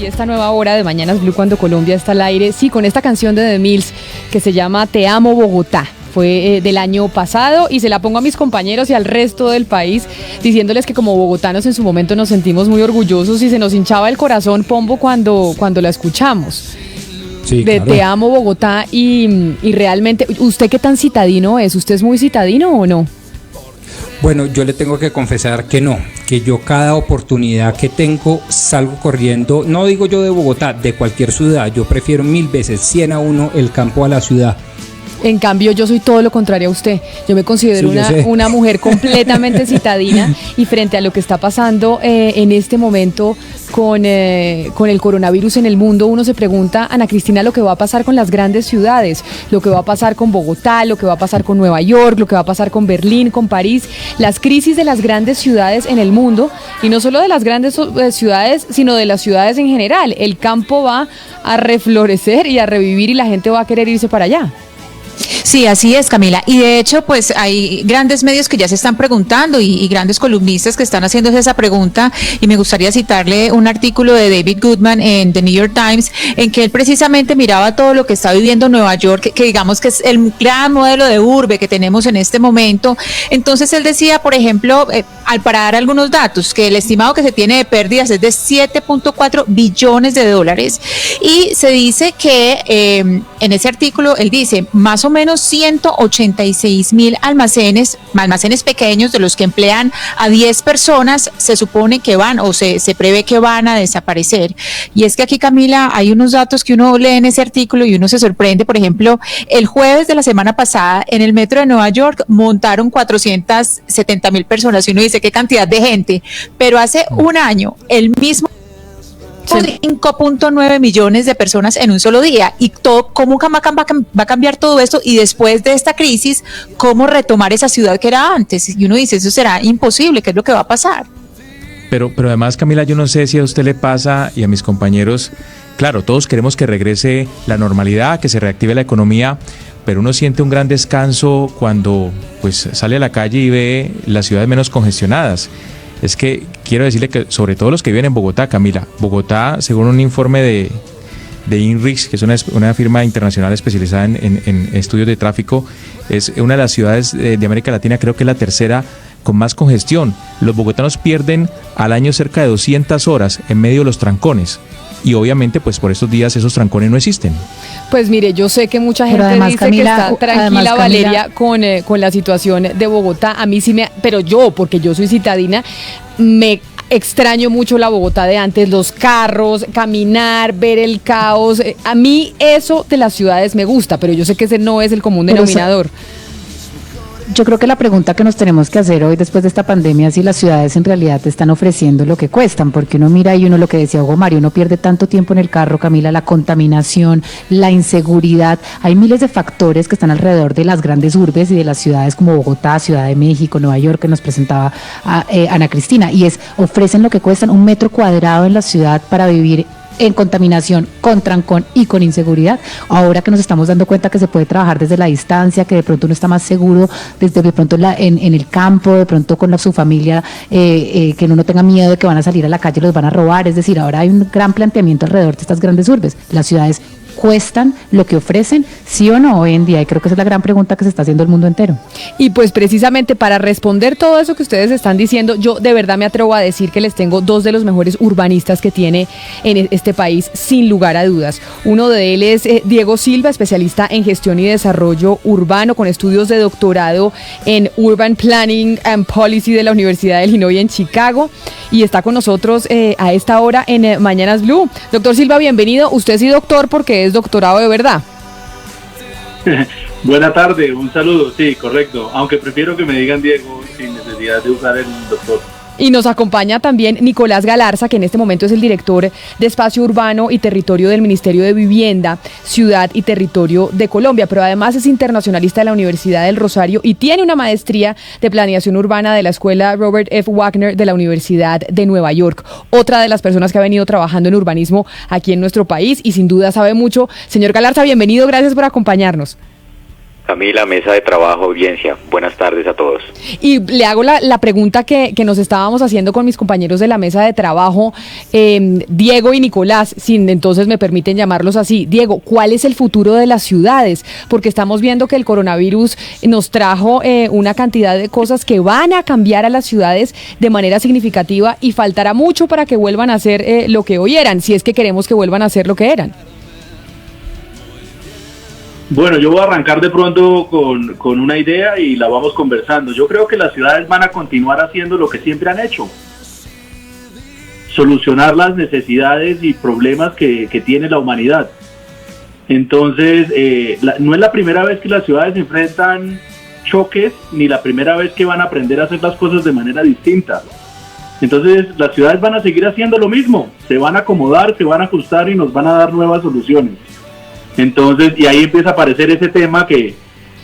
Y esta nueva hora de Mañanas Blue cuando Colombia está al aire, sí, con esta canción de The Mills que se llama Te Amo Bogotá. Fue del año pasado y se la pongo a mis compañeros y al resto del país diciéndoles que como bogotanos en su momento nos sentimos muy orgullosos y se nos hinchaba el corazón, Pombo, cuando la escuchamos. Sí, de claro. Te Amo Bogotá y realmente, ¿usted qué tan citadino es? ¿Usted es muy citadino o no? Bueno, yo le tengo que confesar que no, que yo cada oportunidad que tengo salgo corriendo, no digo yo de Bogotá, de cualquier ciudad, yo prefiero 1000 veces, 100 a 1 el campo a la ciudad. En cambio, yo soy todo lo contrario a usted. Yo me considero Sí, una mujer completamente citadina y frente a lo que está pasando en este momento con el coronavirus en el mundo, uno se pregunta, Ana Cristina, lo que va a pasar con las grandes ciudades, lo que va a pasar con Bogotá, lo que va a pasar con Nueva York, lo que va a pasar con Berlín, con París, las crisis de las grandes ciudades en el mundo y no solo de las grandes ciudades, sino de las ciudades en general. El campo va a reflorecer y a revivir y la gente va a querer irse para allá. Sí, así es, Camila. Y de hecho, pues hay grandes medios que ya se están preguntando y grandes columnistas que están haciéndose esa pregunta. Y me gustaría citarle un artículo de David Goodman en The New York Times, en que él precisamente miraba todo lo que está viviendo Nueva York, que digamos que es el gran modelo de urbe que tenemos en este momento. Entonces él decía, por ejemplo, al parar algunos datos, que el estimado que se tiene de pérdidas es de 7.4 billones de dólares. Y se dice que en ese artículo él dice, más o menos 186,000 almacenes pequeños de los que emplean a 10 personas se supone que van o se prevé que van a desaparecer. Y es que aquí, Camila, hay unos datos que uno lee en ese artículo y uno se sorprende. Por ejemplo, el jueves de la semana pasada en el metro de Nueva York montaron 470,000 personas y uno dice qué cantidad de gente, pero hace un año el mismo 5.9 millones de personas en un solo día. Y todo, ¿cómo va a cambiar todo esto? Y después de esta crisis, ¿cómo retomar esa ciudad que era antes? Y uno dice, eso será imposible, ¿qué es lo que va a pasar? Pero además, Camila, yo no sé si a usted le pasa y a mis compañeros, claro, todos queremos que regrese la normalidad, que se reactive la economía, pero uno siente un gran descanso cuando pues sale a la calle y ve las ciudades menos congestionadas. Es que quiero decirle que sobre todo los que viven en Bogotá, Camila, Bogotá, según un informe de INRIX, que es una firma internacional especializada en estudios de tráfico, es una de las ciudades de América Latina, creo que es la tercera con más congestión. Los bogotanos pierden al año cerca de 200 horas en medio de los trancones. Y obviamente, pues por estos días esos trancones no existen. Pues mire, yo sé que mucha gente además, dice, Camila, que está tranquila, Valeria, con la situación de Bogotá. A mí sí pero yo, porque yo soy citadina, me extraño mucho la Bogotá de antes, los carros, caminar, ver el caos. A mí eso de las ciudades me gusta, pero yo sé que ese no es el común denominador. Yo creo que la pregunta que nos tenemos que hacer hoy después de esta pandemia es si las ciudades en realidad te están ofreciendo lo que cuestan, porque uno mira y uno, lo que decía Hugo Mario, uno pierde tanto tiempo en el carro, Camila, la contaminación, la inseguridad, hay miles de factores que están alrededor de las grandes urbes y de las ciudades como Bogotá, Ciudad de México, Nueva York, que nos presentaba Ana Cristina, y ofrecen lo que cuestan 1 metro cuadrado en la ciudad para vivir en contaminación, con trancón y con inseguridad. Ahora que nos estamos dando cuenta que se puede trabajar desde la distancia, que de pronto uno está más seguro, desde de pronto en el campo, de pronto con su familia, que uno no tenga miedo de que van a salir a la calle y los van a robar. Es decir, ahora hay un gran planteamiento alrededor de estas grandes urbes. Las ciudades cuestan lo que ofrecen, sí o no hoy en día, y creo que esa es la gran pregunta que se está haciendo el mundo entero. Y pues precisamente para responder todo eso que ustedes están diciendo, yo de verdad me atrevo a decir que les tengo 2 de los mejores urbanistas que tiene en este país, sin lugar a dudas. Uno de él es Diego Silva, especialista en gestión y desarrollo urbano, con estudios de doctorado en Urban Planning and Policy de la Universidad de Illinois en Chicago, y está con nosotros a esta hora en Mañanas Blue. Doctor Silva, bienvenido. Usted sí doctor porque es doctorado de verdad. Buena tarde, un saludo, sí, correcto, aunque prefiero que me digan Diego sin necesidad de usar el doctor. Y nos acompaña también Nicolás Galarza, que en este momento es el director de Espacio Urbano y Territorio del Ministerio de Vivienda, Ciudad y Territorio de Colombia, pero además es internacionalista de la Universidad del Rosario y tiene una maestría de Planeación Urbana de la Escuela Robert F. Wagner de la Universidad de Nueva York. Otra de las personas que ha venido trabajando en urbanismo aquí en nuestro país y sin duda sabe mucho. Señor Galarza, bienvenido, gracias por acompañarnos. Camila, mesa de trabajo, audiencia, buenas tardes a todos. Y le hago la pregunta que nos estábamos haciendo con mis compañeros de la mesa de trabajo, Diego y Nicolás, si entonces me permiten llamarlos así. Diego, ¿cuál es el futuro de las ciudades? Porque estamos viendo que el coronavirus nos trajo una cantidad de cosas que van a cambiar a las ciudades de manera significativa y faltará mucho para que vuelvan a ser lo que hoy eran, si es que queremos que vuelvan a ser lo que eran. Bueno, yo voy a arrancar de pronto con una idea y la vamos conversando. Yo creo que las ciudades van a continuar haciendo lo que siempre han hecho. Solucionar las necesidades y problemas que tiene la humanidad. Entonces, no es la primera vez que las ciudades enfrentan choques, ni la primera vez que van a aprender a hacer las cosas de manera distinta. Entonces, las ciudades van a seguir haciendo lo mismo. Se van a acomodar, se van a ajustar y nos van a dar nuevas soluciones. Entonces, y ahí empieza a aparecer ese tema que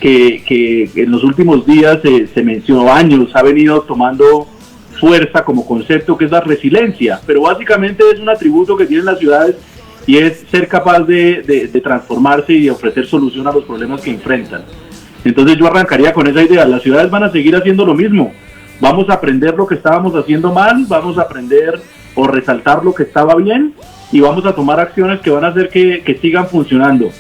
en los últimos días se mencionó, años, ha venido tomando fuerza como concepto, que es la resiliencia, pero básicamente es un atributo que tienen las ciudades y es ser capaz de transformarse y de ofrecer solución a los problemas que enfrentan. Entonces yo arrancaría con esa idea, las ciudades van a seguir haciendo lo mismo, vamos a aprender lo que estábamos haciendo mal, vamos a aprender o resaltar lo que estaba bien, y vamos a tomar acciones que van a hacer que sigan funcionando.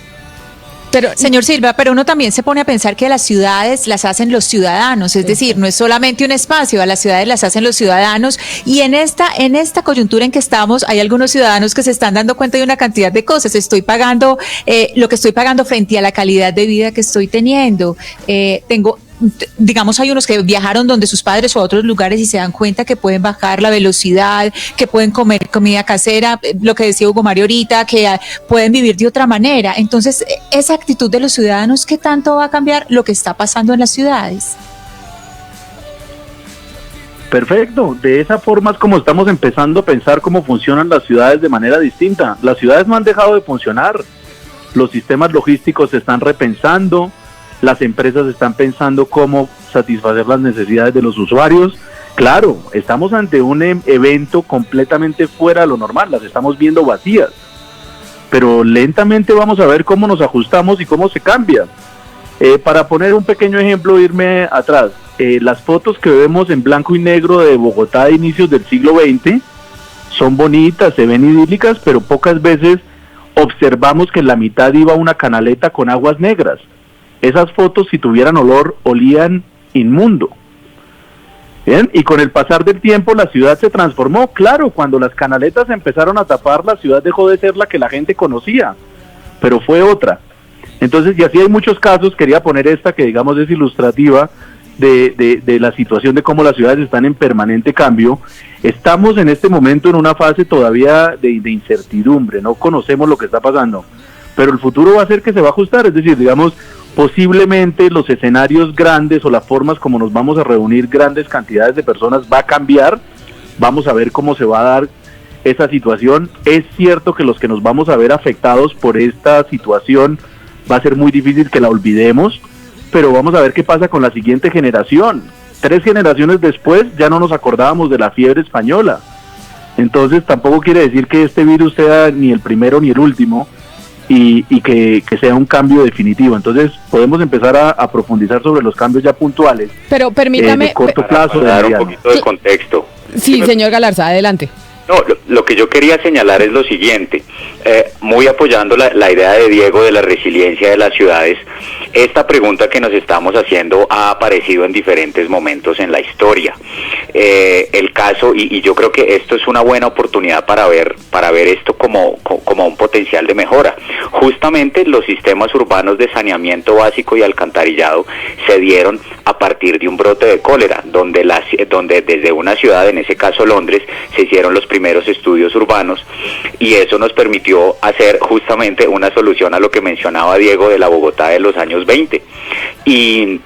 Pero, señor Silva, pero uno también se pone a pensar que las ciudades las hacen los ciudadanos, es decir, no es solamente un espacio, a las ciudades las hacen los ciudadanos, y en esta coyuntura en que estamos, hay algunos ciudadanos que se están dando cuenta de una cantidad de cosas. Estoy pagando lo que estoy pagando frente a la calidad de vida que estoy teniendo. Digamos, hay unos que viajaron donde sus padres o a otros lugares y se dan cuenta que pueden bajar la velocidad, que pueden comer comida casera, lo que decía Hugo Mario ahorita, que pueden vivir de otra manera. Entonces, esa actitud de los ciudadanos, ¿qué tanto va a cambiar lo que está pasando en las ciudades? Perfecto, de esa forma es como estamos empezando a pensar cómo funcionan las ciudades de manera distinta. Las ciudades no han dejado de funcionar, los sistemas logísticos se están repensando, las empresas están pensando cómo satisfacer las necesidades de los usuarios. Claro, estamos ante un evento completamente fuera de lo normal, las estamos viendo vacías, pero lentamente vamos a ver cómo nos ajustamos y cómo se cambia. Para poner un pequeño ejemplo, irme atrás, las fotos que vemos en blanco y negro de Bogotá de inicios del siglo XX son bonitas, se ven idílicas, pero pocas veces observamos que en la mitad iba una canaleta con aguas negras. Esas fotos, si tuvieran olor, olían inmundo. ¿Bien? Y con el pasar del tiempo la ciudad se transformó. Claro, cuando las canaletas empezaron a tapar, la ciudad dejó de ser la que la gente conocía, pero fue otra. Entonces, y así hay muchos casos. Quería poner esta que digamos es ilustrativa de la situación de cómo las ciudades están en permanente cambio. Estamos en este momento en una fase todavía de incertidumbre, no conocemos lo que está pasando, pero el futuro va a ser que se va a ajustar, es decir, digamos, posiblemente los escenarios grandes o las formas como nos vamos a reunir grandes cantidades de personas va a cambiar. Vamos a ver cómo se va a dar esa situación. Es cierto que los que nos vamos a ver afectados por esta situación va a ser muy difícil que la olvidemos, pero vamos a ver qué pasa con la siguiente generación. 3 generaciones después ya no nos acordábamos de la fiebre española. Entonces tampoco quiere decir que este virus sea ni el primero ni el último, y que sea un cambio definitivo. Entonces podemos empezar a profundizar sobre los cambios ya puntuales. Pero permítame, de corto plazo, para dar un poquito de contexto. Sí, señor Galarza, adelante. No, lo que yo quería señalar es lo siguiente, muy apoyando la idea de Diego de la resiliencia de las ciudades. Esta pregunta que nos estamos haciendo ha aparecido en diferentes momentos en la historia. El caso, y yo creo que esto es una buena oportunidad para ver esto como un potencial de mejora. Justamente los sistemas urbanos de saneamiento básico y alcantarillado se dieron a partir de un brote de cólera, donde desde una ciudad, en ese caso Londres, se hicieron los primeros estudios urbanos, y eso nos permitió hacer justamente una solución a lo que mencionaba Diego de la Bogotá de los años 20. Y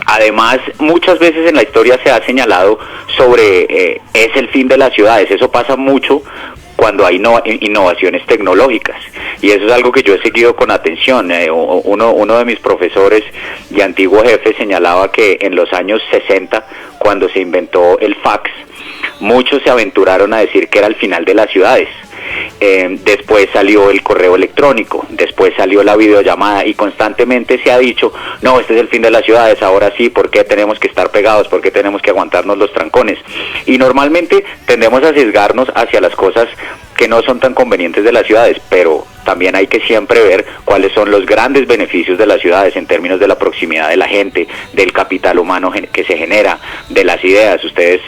además, muchas veces en la historia se ha señalado sobre es el fin de las ciudades. Eso pasa mucho cuando hay innovaciones tecnológicas, y eso es algo que yo he seguido con atención. Uno de mis profesores y antiguo jefe señalaba que en los años 60, cuando se inventó el fax, muchos se aventuraron a decir que era el final de las ciudades, después salió el correo electrónico, después salió la videollamada y constantemente se ha dicho, no, este es el fin de las ciudades, ahora sí, ¿por qué tenemos que estar pegados? ¿Por qué tenemos que aguantarnos los trancones? Y normalmente tendemos a sesgarnos hacia las cosas que no son tan convenientes de las ciudades, pero también hay que siempre ver cuáles son los grandes beneficios de las ciudades en términos de la proximidad de la gente, del capital humano que se genera, de las ideas. Ustedes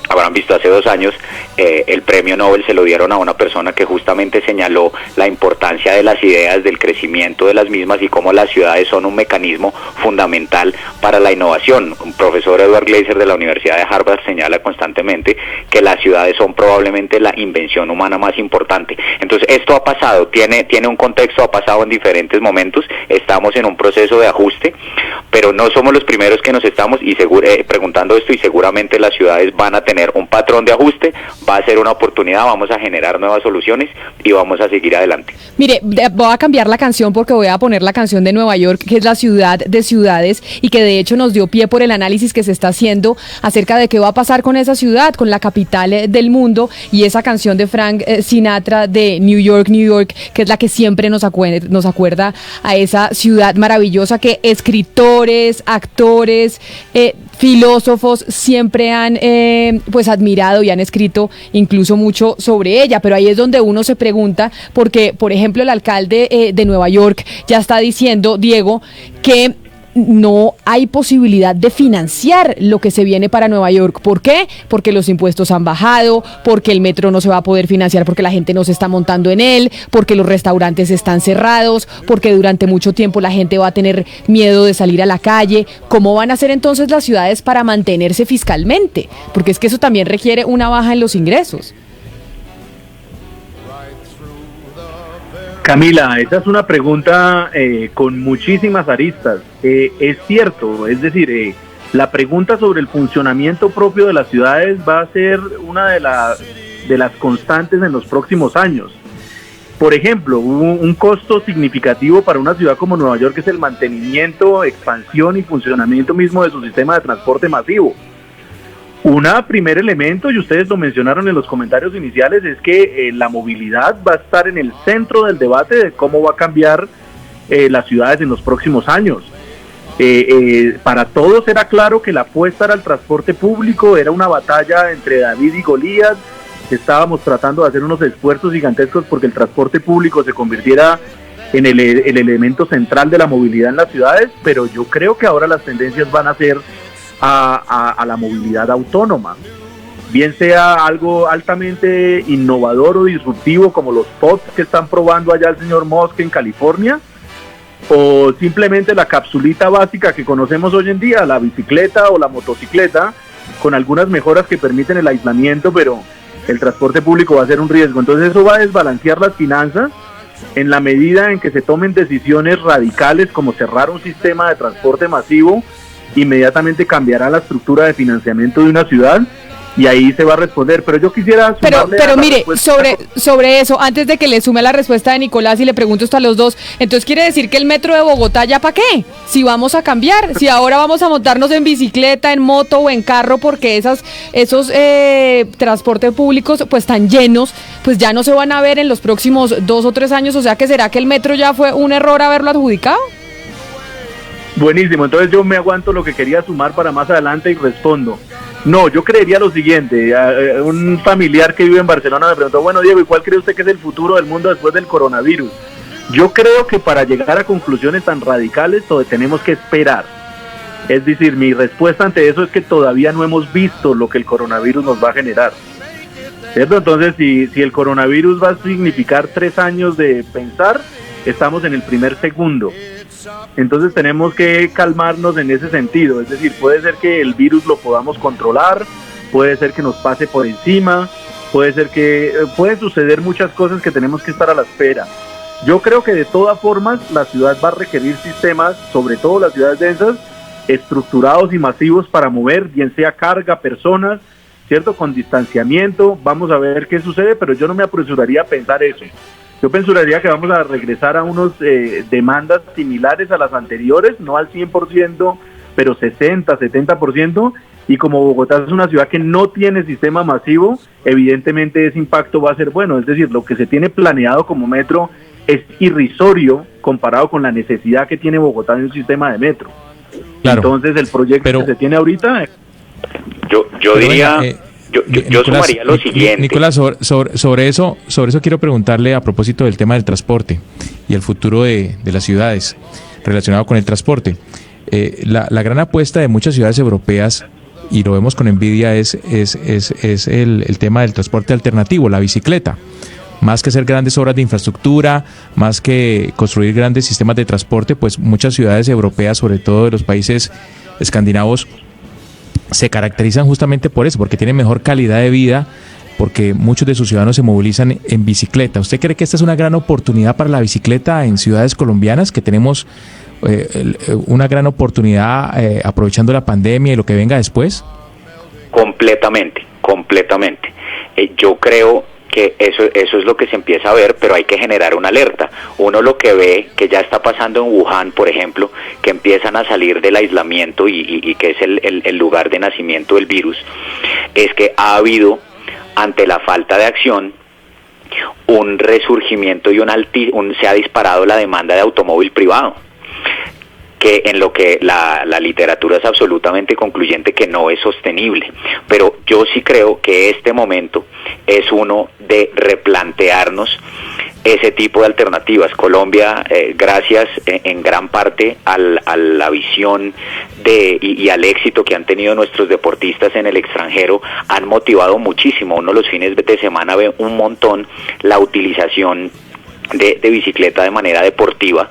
habrán visto hace 2 años el premio Nobel se lo dieron a una persona que justamente señaló la importancia de las ideas, del crecimiento de las mismas y cómo las ciudades son un mecanismo fundamental para la innovación. Un profesor Edward Glaser de la Universidad de Harvard señala constantemente que las ciudades son probablemente la invención humana más importante. Entonces esto ha pasado, tiene un contexto, ha pasado en diferentes momentos, estamos en un proceso de ajuste, pero no somos los primeros que nos estamos preguntando esto, y seguramente las ciudades van a tener un patrón de ajuste, va a ser una oportunidad, vamos a generar nuevas soluciones y vamos a seguir adelante. Mire, voy a cambiar la canción porque voy a poner la canción de Nueva York, que es la ciudad de ciudades y que de hecho nos dio pie por el análisis que se está haciendo acerca de qué va a pasar con esa ciudad, con la capital del mundo, y esa canción de Frank Sinatra de New York, New York, que es la que siempre nos acuerda a esa ciudad maravillosa que escritores, actores, filósofos siempre han pues admirado y han escrito incluso mucho sobre ella, pero ahí es donde uno se pregunta, porque por ejemplo el alcalde de Nueva York ya está diciendo, Diego, que no hay posibilidad de financiar lo que se viene para Nueva York. ¿Por qué? Porque los impuestos han bajado, porque el metro no se va a poder financiar porque la gente no se está montando en él, porque los restaurantes están cerrados, porque durante mucho tiempo la gente va a tener miedo de salir a la calle. ¿Cómo van a hacer entonces las ciudades para mantenerse fiscalmente? Porque es que eso también requiere una baja en los ingresos. Camila, esa es una pregunta con muchísimas aristas. Es cierto, es decir, la pregunta sobre el funcionamiento propio de las ciudades va a ser una de las constantes en los próximos años. Por ejemplo, un costo significativo para una ciudad como Nueva York es el mantenimiento, expansión y funcionamiento mismo de su sistema de transporte masivo. Un primer elemento, y ustedes lo mencionaron en los comentarios iniciales, es que la movilidad va a estar en el centro del debate de cómo va a cambiar las ciudades en los próximos años. Para todos era claro que la apuesta era al transporte público, era una batalla entre David y Goliat. Estábamos tratando de hacer unos esfuerzos gigantescos porque el transporte público se convirtiera en el elemento central de la movilidad en las ciudades, pero yo creo que ahora las tendencias van a ser a la movilidad autónoma, bien sea algo altamente innovador o disruptivo como los pods que están probando allá el señor Musk en California, o simplemente la capsulita básica que conocemos hoy en día, la bicicleta o la motocicleta, con algunas mejoras que permiten el aislamiento, pero el transporte público va a ser un riesgo. Entonces eso va a desbalancear las finanzas en la medida en que se tomen decisiones radicales como cerrar un sistema de transporte masivo. Inmediatamente cambiará la estructura de financiamiento de una ciudad y ahí se va a responder. Pero yo quisiera sumarle pero mire, sobre eso, antes de que le sume la respuesta de Nicolás y le pregunto esto a los dos, entonces quiere decir que el metro de Bogotá ya para qué, si vamos a cambiar, si ahora vamos a montarnos en bicicleta, en moto o en carro, porque esos transportes públicos pues están llenos, pues ya no se van a ver en los próximos 2 o 3 años, o sea que será que el metro ya fue un error haberlo adjudicado. Buenísimo, entonces yo me aguanto lo que quería sumar para más adelante y respondo. No, yo creería lo siguiente, un familiar que vive en Barcelona me preguntó, bueno Diego, ¿y cuál cree usted que es el futuro del mundo después del coronavirus? Yo creo que para llegar a conclusiones tan radicales tenemos que esperar. Es decir, mi respuesta ante eso es que todavía no hemos visto lo que el coronavirus nos va a generar, ¿cierto? Entonces, si el coronavirus va a significar 3 años de pensar, estamos en el primer segundo. Entonces tenemos que calmarnos en ese sentido, es decir, puede ser que el virus lo podamos controlar, puede ser que nos pase por encima, pueden suceder muchas cosas que tenemos que estar a la espera. Yo creo que de todas formas la ciudad va a requerir sistemas, sobre todo las ciudades densas, estructurados y masivos para mover, bien sea carga, personas, ¿cierto? Con distanciamiento, vamos a ver qué sucede, pero yo no me apresuraría a pensar eso. Yo pensaría que vamos a regresar a unos demandas similares a las anteriores, no al 100%, pero 60, 70%, Y como Bogotá es una ciudad que no tiene sistema masivo, evidentemente ese impacto va a ser bueno. Es decir, lo que se tiene planeado como metro es irrisorio comparado con la necesidad que tiene Bogotá de un sistema de metro. Claro. Entonces el proyecto que se tiene ahorita... Yo diría... Yo Nicolás, sumaría lo siguiente. Nicolás, sobre eso quiero preguntarle a propósito del tema del transporte y el futuro de las ciudades relacionado con el transporte. La gran apuesta de muchas ciudades europeas, y lo vemos con envidia, es el tema del transporte alternativo, la bicicleta. Más que hacer grandes obras de infraestructura, más que construir grandes sistemas de transporte, pues muchas ciudades europeas, sobre todo de los países escandinavos, se caracterizan justamente por eso, porque tienen mejor calidad de vida, porque muchos de sus ciudadanos se movilizan en bicicleta. ¿Usted cree que esta es una gran oportunidad para la bicicleta en ciudades colombianas, que tenemos una gran oportunidad aprovechando la pandemia y lo que venga después? Completamente. Yo creo que eso es lo que se empieza a ver, pero hay que generar una alerta. Uno lo que ve, que ya está pasando en Wuhan, por ejemplo, que empiezan a salir del aislamiento y que es el lugar de nacimiento del virus, es que ha habido, ante la falta de acción, un resurgimiento y se ha disparado la demanda de automóvil privado, que en lo que la literatura es absolutamente concluyente que no es sostenible. Pero yo sí creo que este momento es uno de replantearnos ese tipo de alternativas. Colombia, gracias en gran parte a la visión y al éxito que han tenido nuestros deportistas en el extranjero, han motivado muchísimo. Uno los fines de semana ve un montón la utilización de bicicleta de manera deportiva,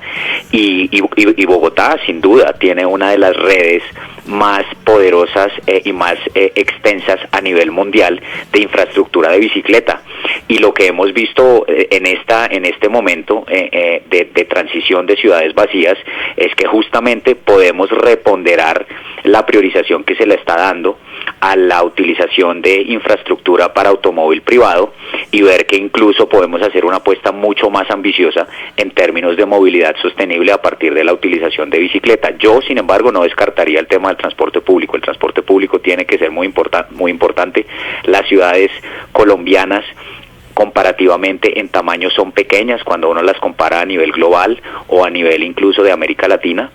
y Bogotá sin duda tiene una de las redes más poderosas y más extensas a nivel mundial de infraestructura de bicicleta. Y lo que hemos visto en este momento de transición de ciudades vacías es que justamente podemos reponderar la priorización que se le está dando a la utilización de infraestructura para automóvil privado, y ver que incluso podemos hacer una apuesta mucho más ambiciosa en términos de movilidad sostenible a partir de la utilización de bicicleta. Yo, sin embargo, no descartaría el tema del transporte público. El transporte público tiene que ser muy importante. Las ciudades colombianas, comparativamente en tamaño, son pequeñas cuando uno las compara a nivel global o a nivel incluso de América Latina.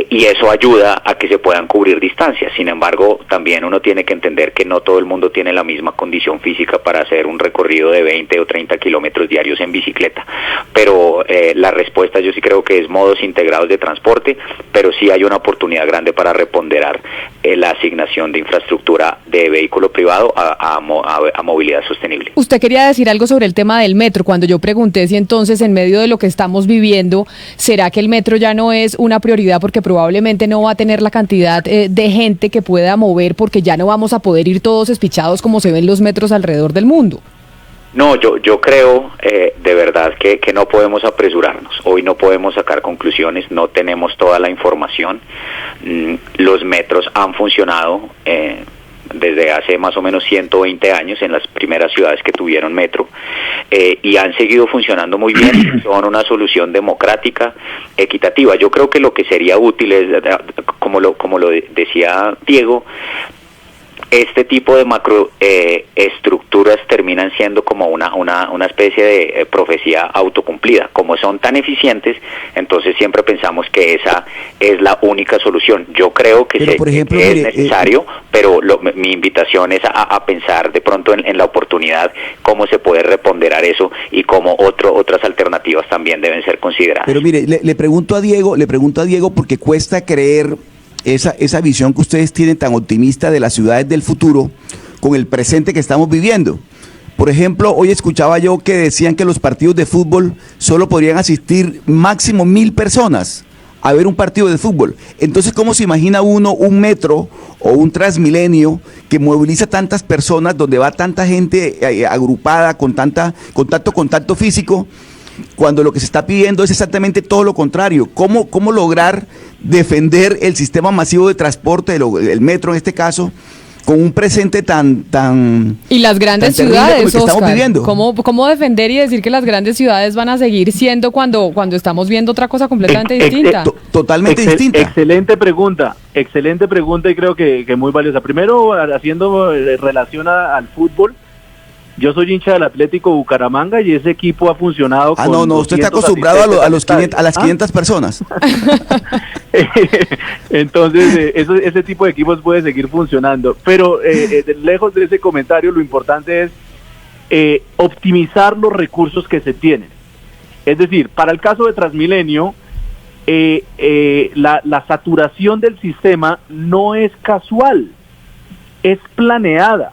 Y eso ayuda a que se puedan cubrir distancias. Sin embargo, también uno tiene que entender que no todo el mundo tiene la misma condición física para hacer un recorrido de 20 o 30 kilómetros diarios en bicicleta. Pero la respuesta yo sí creo que es modos integrados de transporte, pero sí hay una oportunidad grande para reponderar la asignación de infraestructura de vehículo privado a movilidad sostenible. Usted quería decir algo sobre el tema del metro, cuando yo pregunté si entonces, en medio de lo que estamos viviendo, ¿será que el metro ya no es una prioridad porque probablemente no va a tener la cantidad de gente que pueda mover, porque ya no vamos a poder ir todos espichados como se ven los metros alrededor del mundo? No, yo creo de verdad que no podemos apresurarnos. Hoy no podemos sacar conclusiones, no tenemos toda la información. Los metros han funcionado desde hace más o menos 120 años en las primeras ciudades que tuvieron metro, y han seguido funcionando muy bien. Son una solución democrática, equitativa. Yo creo que lo que sería útil es, como lo decía Diego, este tipo de macroestructuras terminan siendo como una especie de profecía autocumplida. Como son tan eficientes, entonces siempre pensamos que esa es la única solución. Yo creo que, por ejemplo, que es necesario, pero mi invitación es a pensar de pronto en la oportunidad, cómo se puede reponderar eso y cómo otras alternativas también deben ser consideradas. Pero mire, le pregunto a Diego porque cuesta creer esa visión que ustedes tienen tan optimista de las ciudades del futuro con el presente que estamos viviendo. Por ejemplo, hoy escuchaba yo que decían que los partidos de fútbol solo podrían asistir máximo 1,000 personas a ver un partido de fútbol. Entonces, ¿cómo se imagina uno un metro o un Transmilenio que moviliza tantas personas, donde va tanta gente agrupada con contacto físico, cuando lo que se está pidiendo es exactamente todo lo contrario? ¿Cómo lograr defender el sistema masivo de transporte, el metro en este caso, con un presente tan y las grandes tan terrible como ciudades, el que estamos Oscar, viviendo. ¿cómo defender y decir que las grandes ciudades van a seguir siendo cuando estamos viendo otra cosa completamente distinta? Totalmente distinta. Excelente pregunta y creo que muy valiosa. Primero, haciendo relación al fútbol, yo soy hincha del Atlético Bucaramanga y ese equipo ha funcionado con no, usted está 200 acostumbrado asistentes a las 500 personas. Entonces, ese tipo de equipos puede seguir funcionando, pero lejos de ese comentario, lo importante es optimizar los recursos que se tienen. Es decir, para el caso de Transmilenio, la saturación del sistema no es casual, es planeada.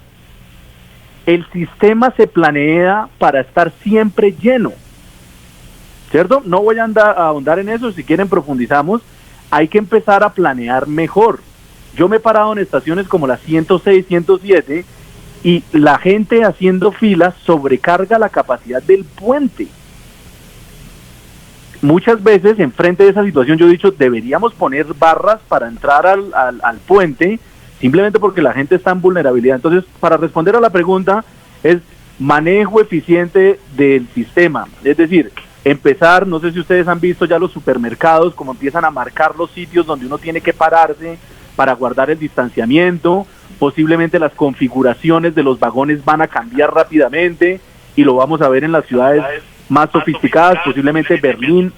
El sistema se planea para estar siempre lleno, ¿cierto? No voy a ahondar en eso, si quieren profundizamos. Hay que empezar a planear mejor. Yo me he parado en estaciones como la 106, 107 y la gente haciendo filas sobrecarga la capacidad del puente. Muchas veces, enfrente de esa situación, yo he dicho, deberíamos poner barras para entrar al puente, simplemente porque la gente está en vulnerabilidad. Entonces, para responder a la pregunta, es manejo eficiente del sistema. Es decir, empezar, no sé si ustedes han visto ya los supermercados, como empiezan a marcar los sitios donde uno tiene que pararse para guardar el distanciamiento. Posiblemente las configuraciones de los vagones van a cambiar rápidamente y lo vamos a ver en las ciudades más sofisticadas. Posiblemente Berlín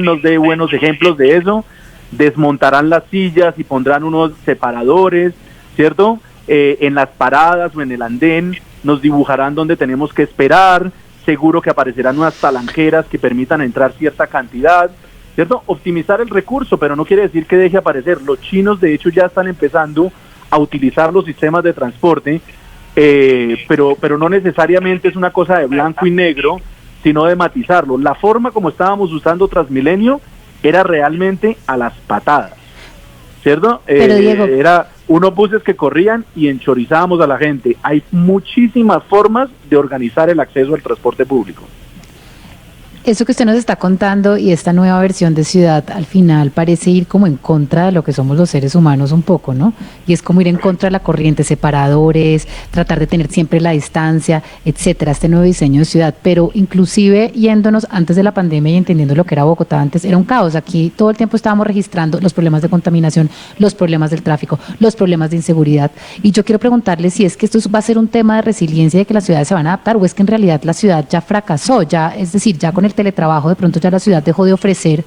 nos dé buenos ejemplos de eso. Desmontarán las sillas y pondrán unos separadores, ¿cierto? En las paradas o en el andén nos dibujarán donde tenemos que esperar. Seguro que aparecerán unas talanqueras que permitan entrar cierta cantidad, ¿cierto? Optimizar el recurso, pero no quiere decir que deje aparecer. Los chinos, de hecho, ya están empezando a utilizar los sistemas de transporte, pero no necesariamente es una cosa de blanco y negro, sino de matizarlo. La forma como estábamos usando Transmilenio era realmente a las patadas, ¿cierto? Pero Diego, era unos buses que corrían y enchorizábamos a la gente. Hay muchísimas formas de organizar el acceso al transporte público. eso que usted nos está contando y esta nueva versión de ciudad al final parece ir como en contra de lo que somos los seres humanos un poco, ¿no? Y es como ir en contra de la corriente, separadores, tratar de tener siempre la distancia, etcétera, este nuevo diseño de ciudad. Pero inclusive yéndonos antes de la pandemia y entendiendo lo que era Bogotá antes, era un caos. Aquí todo el tiempo estábamos registrando los problemas de contaminación, los problemas del tráfico, los problemas de inseguridad. Y yo quiero preguntarle si es que esto va a ser un tema de resiliencia, de que las ciudades se van a adaptar, o es que en realidad la ciudad ya fracasó, es decir, ya con el teletrabajo de pronto ya la ciudad dejó de ofrecer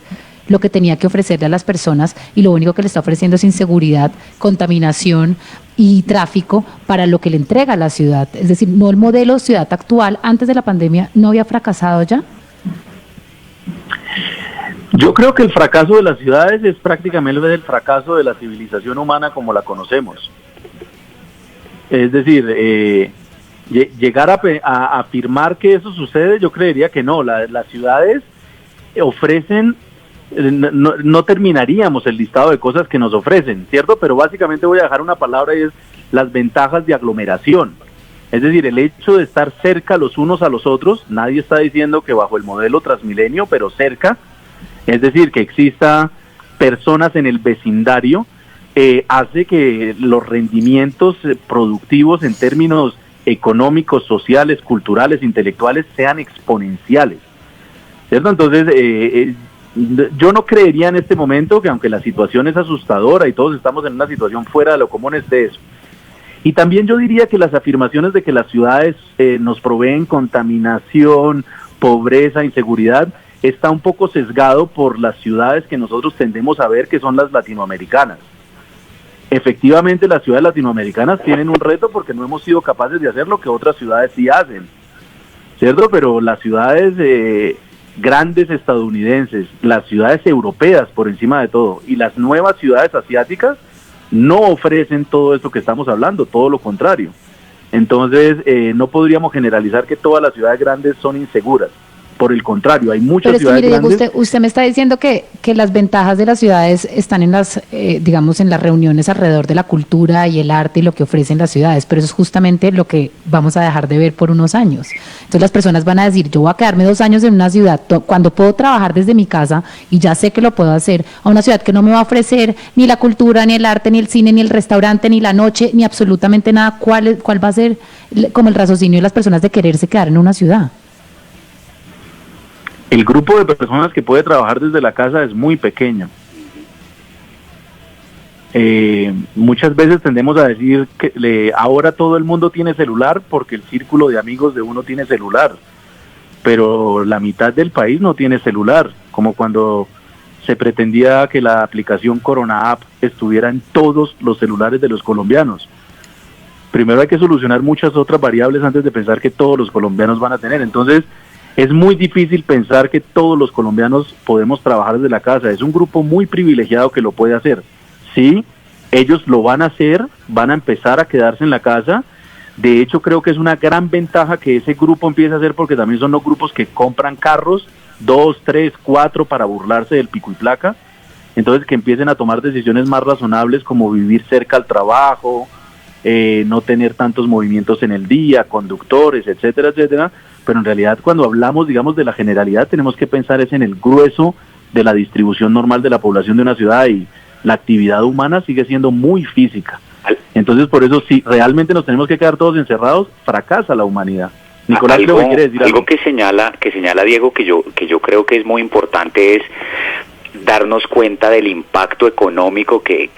lo que tenía que ofrecerle a las personas y lo único que le está ofreciendo es inseguridad, contaminación y tráfico para lo que le entrega a la ciudad. Es decir, no, el modelo ciudad actual antes de la pandemia no había fracasado ya. Yo creo que el fracaso de las ciudades es prácticamente el fracaso de la civilización humana como la conocemos. Es decir, llegar a afirmar que eso sucede, yo creería que no. Las ciudades ofrecen, no terminaríamos el listado de cosas que nos ofrecen, ¿cierto? Pero básicamente voy a dejar una palabra y es las ventajas de aglomeración. Es decir, el hecho de estar cerca los unos a los otros, nadie está diciendo que bajo el modelo Transmilenio, pero cerca, es decir, que exista personas en el vecindario, hace que los rendimientos productivos en términos económicos, sociales, culturales, intelectuales sean exponenciales, ¿cierto? Entonces, yo no creería en este momento que, aunque la situación es asustadora y todos estamos en una situación fuera de lo común, es de eso. Y también yo diría que las afirmaciones de que las ciudades nos proveen contaminación, pobreza, inseguridad, está un poco sesgado por las ciudades que nosotros tendemos a ver, que son las latinoamericanas. Efectivamente, las ciudades latinoamericanas tienen un reto porque no hemos sido capaces de hacer lo que otras ciudades sí hacen, ¿cierto? Pero las ciudades grandes estadounidenses, las ciudades europeas por encima de todo, y las nuevas ciudades asiáticas no ofrecen todo esto que estamos hablando, todo lo contrario. Entonces, no podríamos generalizar que todas las ciudades grandes son inseguras. Por el contrario, hay muchas Pero es que, ciudades mire, Diego, grandes. usted me está diciendo que las ventajas de las ciudades están en las, digamos, en las reuniones alrededor de la cultura y el arte y lo que ofrecen las ciudades, pero eso es justamente lo que vamos a dejar de ver por unos años. Entonces las personas van a decir, yo voy a quedarme 2 años en una ciudad cuando puedo trabajar desde mi casa y ya sé que lo puedo hacer, a una ciudad que no me va a ofrecer ni la cultura, ni el arte, ni el cine, ni el restaurante, ni la noche, ni absolutamente nada. ¿Cuál va a ser como el raciocinio de las personas de quererse quedar en una ciudad? El grupo de personas que puede trabajar desde la casa es muy pequeño. Muchas veces tendemos a decir que ahora todo el mundo tiene celular porque el círculo de amigos de uno tiene celular, pero la mitad del país no tiene celular, como cuando se pretendía que la aplicación Corona App estuviera en todos los celulares de los colombianos. Primero hay que solucionar muchas otras variables antes de pensar que todos los colombianos van a tener. Entonces, es muy difícil pensar que todos los colombianos podemos trabajar desde la casa. Es un grupo muy privilegiado que lo puede hacer. Sí, ellos lo van a hacer, van a empezar a quedarse en la casa. De hecho, creo que es una gran ventaja que ese grupo empiece a hacer, porque también son los grupos que compran carros, 2, 3, 4, para burlarse del pico y placa. Entonces, que empiecen a tomar decisiones más razonables, como vivir cerca al trabajo, no tener tantos movimientos en el día, conductores, etcétera, etcétera. Pero en realidad, cuando hablamos, digamos, de la generalidad, tenemos que pensar es en el grueso de la distribución normal de la población de una ciudad, y la actividad humana sigue siendo muy física. Entonces, por eso, si realmente nos tenemos que quedar todos encerrados, fracasa la humanidad. Nicolás, creo que quiere decir algo. Algo que señala Diego, que yo creo que es muy importante, es darnos cuenta del impacto económico que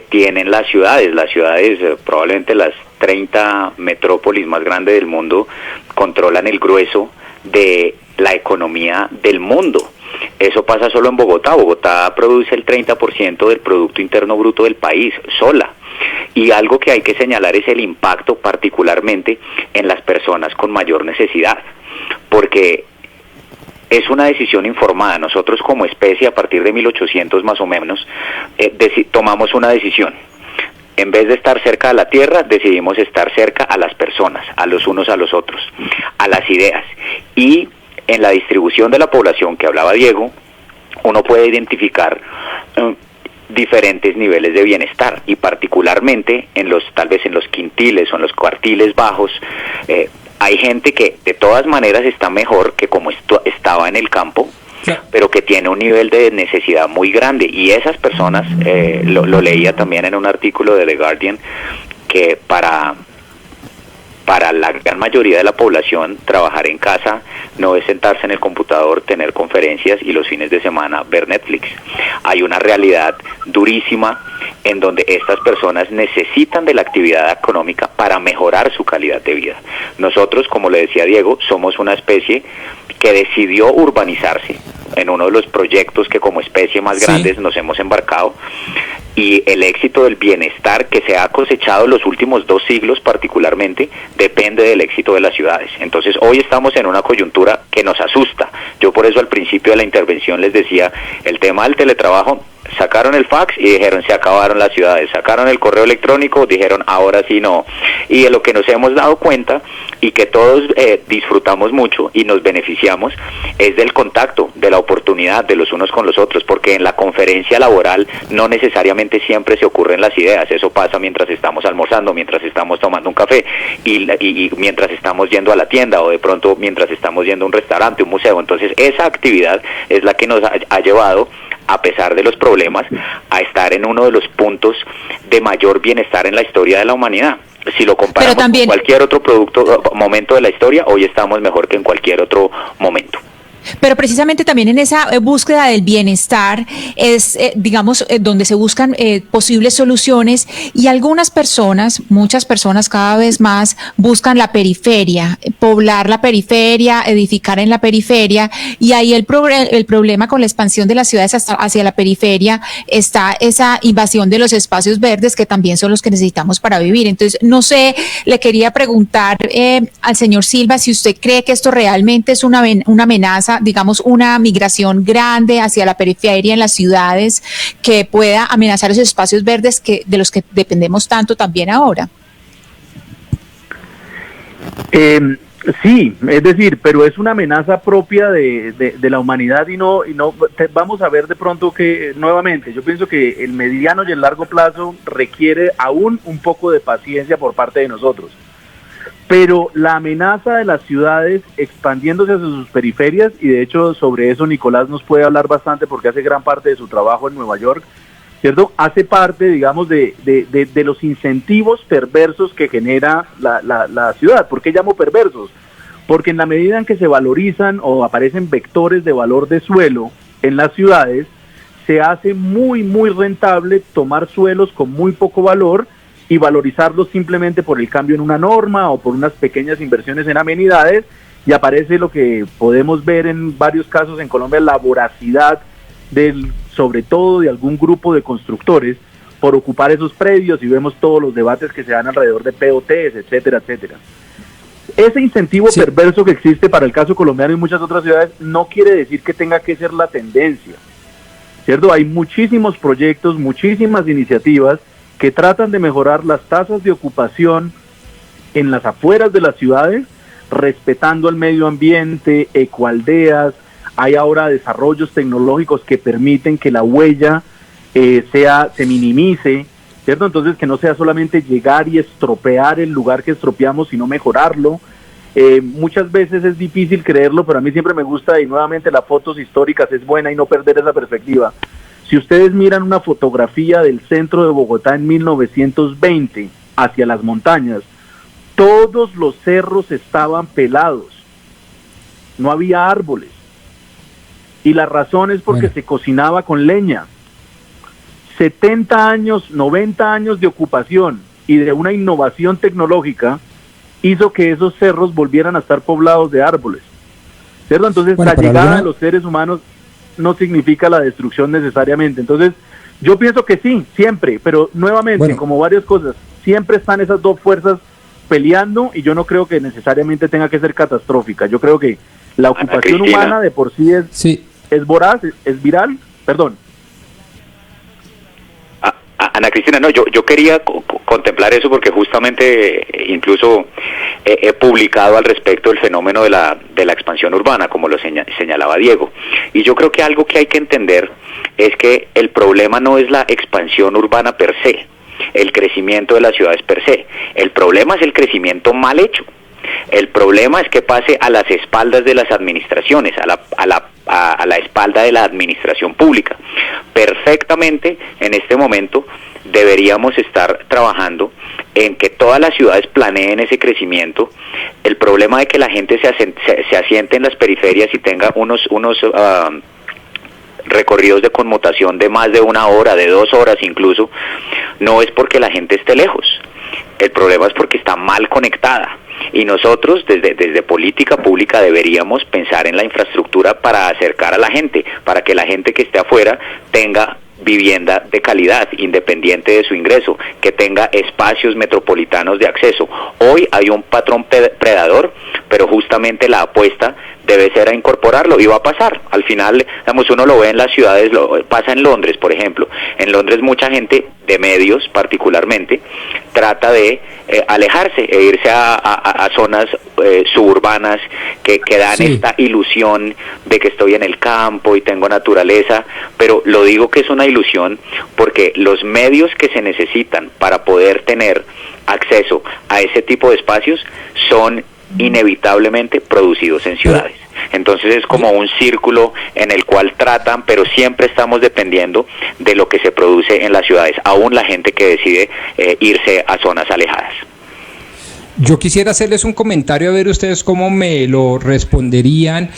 tienen las ciudades. Las ciudades, probablemente las 30 metrópolis más grandes del mundo, controlan el grueso de la economía del mundo. Eso pasa solo en Bogotá. Bogotá produce el 30% del Producto Interno Bruto del país, sola. Y algo que hay que señalar es el impacto particularmente en las personas con mayor necesidad, porque es una decisión informada. Nosotros como especie, a partir de 1800 más o menos, tomamos una decisión. En vez de estar cerca de la tierra, decidimos estar cerca a las personas, a los unos a los otros, a las ideas. Y en la distribución de la población que hablaba Diego, uno puede identificar diferentes niveles de bienestar, y particularmente tal vez en los quintiles o en los cuartiles bajos, hay gente que de todas maneras está mejor que como estaba en el campo, pero que tiene un nivel de necesidad muy grande, y esas personas, lo leía también en un artículo de The Guardian, que para la gran mayoría de la población, trabajar en casa no es sentarse en el computador, tener conferencias y los fines de semana ver Netflix. Hay una realidad durísima en donde estas personas necesitan de la actividad económica para mejorar su calidad de vida. Nosotros, como le decía Diego, somos una especie que decidió urbanizarse en uno de los proyectos que como especie más grandes nos hemos embarcado, y el éxito del bienestar que se ha cosechado los últimos 2 siglos particularmente depende del éxito de las ciudades. Entonces hoy estamos en una coyuntura que nos asusta. Yo por eso al principio de la intervención les decía, el tema del teletrabajo, sacaron el fax y dijeron se acabaron las ciudades, sacaron el correo electrónico, dijeron ahora sí no, y de lo que nos hemos dado cuenta y que todos disfrutamos mucho y nos beneficiamos es del contacto, de la oportunidad de los unos con los otros, porque en la conferencia laboral no necesariamente siempre se ocurren las ideas. Eso pasa mientras estamos almorzando, mientras estamos tomando un café y mientras estamos yendo a la tienda, o de pronto mientras estamos yendo a un restaurante, un museo. Entonces esa actividad es la que nos ha llevado, a pesar de los problemas, a estar en uno de los puntos de mayor bienestar en la historia de la humanidad. Si lo comparamos con cualquier otro momento de la historia, hoy estamos mejor que en cualquier otro momento. Pero precisamente también en esa búsqueda del bienestar es, digamos, donde se buscan posibles soluciones, y algunas personas, muchas personas cada vez más buscan la periferia, poblar la periferia, edificar en la periferia, y ahí el problema con la expansión de las ciudades hacia la periferia está esa invasión de los espacios verdes, que también son los que necesitamos para vivir. Entonces, no sé, le quería preguntar al señor Silva si usted cree que esto realmente es una amenaza, digamos, una migración grande hacia la periferia en las ciudades, que pueda amenazar esos espacios verdes de los que dependemos tanto también ahora. Sí, es decir, pero es una amenaza propia de la humanidad y no vamos a ver de pronto que nuevamente yo pienso que el mediano y el largo plazo requiere aún un poco de paciencia por parte de nosotros. Pero la amenaza de las ciudades expandiéndose hacia sus periferias, y de hecho sobre eso Nicolás nos puede hablar bastante porque hace gran parte de su trabajo en Nueva York, ¿cierto? Hace parte, digamos, de los incentivos perversos que genera la ciudad. ¿Por qué llamo perversos? Porque en la medida en que se valorizan o aparecen vectores de valor de suelo en las ciudades, se hace muy, muy rentable tomar suelos con muy poco valor y valorizarlos simplemente por el cambio en una norma o por unas pequeñas inversiones en amenidades, y aparece lo que podemos ver en varios casos en Colombia, la voracidad sobre todo de algún grupo de constructores por ocupar esos predios, y vemos todos los debates que se dan alrededor de POTs, etcétera, etcétera. Ese incentivo perverso que existe para el caso colombiano y muchas otras ciudades no quiere decir que tenga que ser la tendencia, ¿cierto? Hay muchísimos proyectos, muchísimas iniciativas que tratan de mejorar las tasas de ocupación en las afueras de las ciudades, respetando el medio ambiente, ecoaldeas. Hay ahora desarrollos tecnológicos que permiten que la huella se minimice, ¿cierto? Entonces que no sea solamente llegar y estropear el lugar que estropeamos, sino mejorarlo. Muchas veces es difícil creerlo, pero a mí siempre me gusta, y nuevamente las fotos históricas es buena y no perder esa perspectiva. Si ustedes miran una fotografía del centro de Bogotá en 1920 hacia las montañas, todos los cerros estaban pelados, no había árboles, y la razón es porque se cocinaba con leña. 70 años, 90 años de ocupación y de una innovación tecnológica hizo que esos cerros volvieran a estar poblados de árboles, ¿cierto? Entonces la llegada de los seres humanos no significa la destrucción necesariamente. Entonces yo pienso que sí, siempre, pero nuevamente, como varias cosas, siempre están esas dos fuerzas peleando, y yo no creo que necesariamente tenga que ser catastrófica. Yo creo que la ocupación humana de por sí es voraz, es viral, perdón. Ana Cristina, no, yo quería contemplar eso porque justamente incluso he publicado al respecto el fenómeno de la expansión urbana, como lo señalaba Diego. Y yo creo que algo que hay que entender es que el problema no es la expansión urbana per se, el crecimiento de las ciudades per se. El problema es el crecimiento mal hecho. El problema es que pase a las espaldas de las administraciones, a la espalda de la administración pública. Perfectamente, en este momento, deberíamos estar trabajando en que todas las ciudades planeen ese crecimiento. El problema de que la gente se asiente en las periferias y tenga unos recorridos de conmutación de más de 1 hora, de 2 horas incluso, no es porque la gente esté lejos. El problema es porque está mal conectada. Y nosotros desde política pública deberíamos pensar en la infraestructura para acercar a la gente, para que la gente que esté afuera tenga vivienda de calidad, independiente de su ingreso, que tenga espacios metropolitanos de acceso. Hoy hay un patrón predador, pero justamente la apuesta debe ser a incorporarlo, y va a pasar. Al final, digamos, uno lo ve en las ciudades, pasa en Londres, por ejemplo. En Londres mucha gente de medios, particularmente, trata de alejarse e irse a zonas suburbanas que dan esta ilusión de que estoy en el campo y tengo naturaleza, pero lo digo que es una ilusión porque los medios que se necesitan para poder tener acceso a ese tipo de espacios son inevitablemente producidos en ciudades. Entonces es como un círculo en el cual tratan, pero siempre estamos dependiendo de lo que se produce en las ciudades, aún la gente que decide irse a zonas alejadas. Yo quisiera hacerles un comentario a ver ustedes cómo me lo responderían,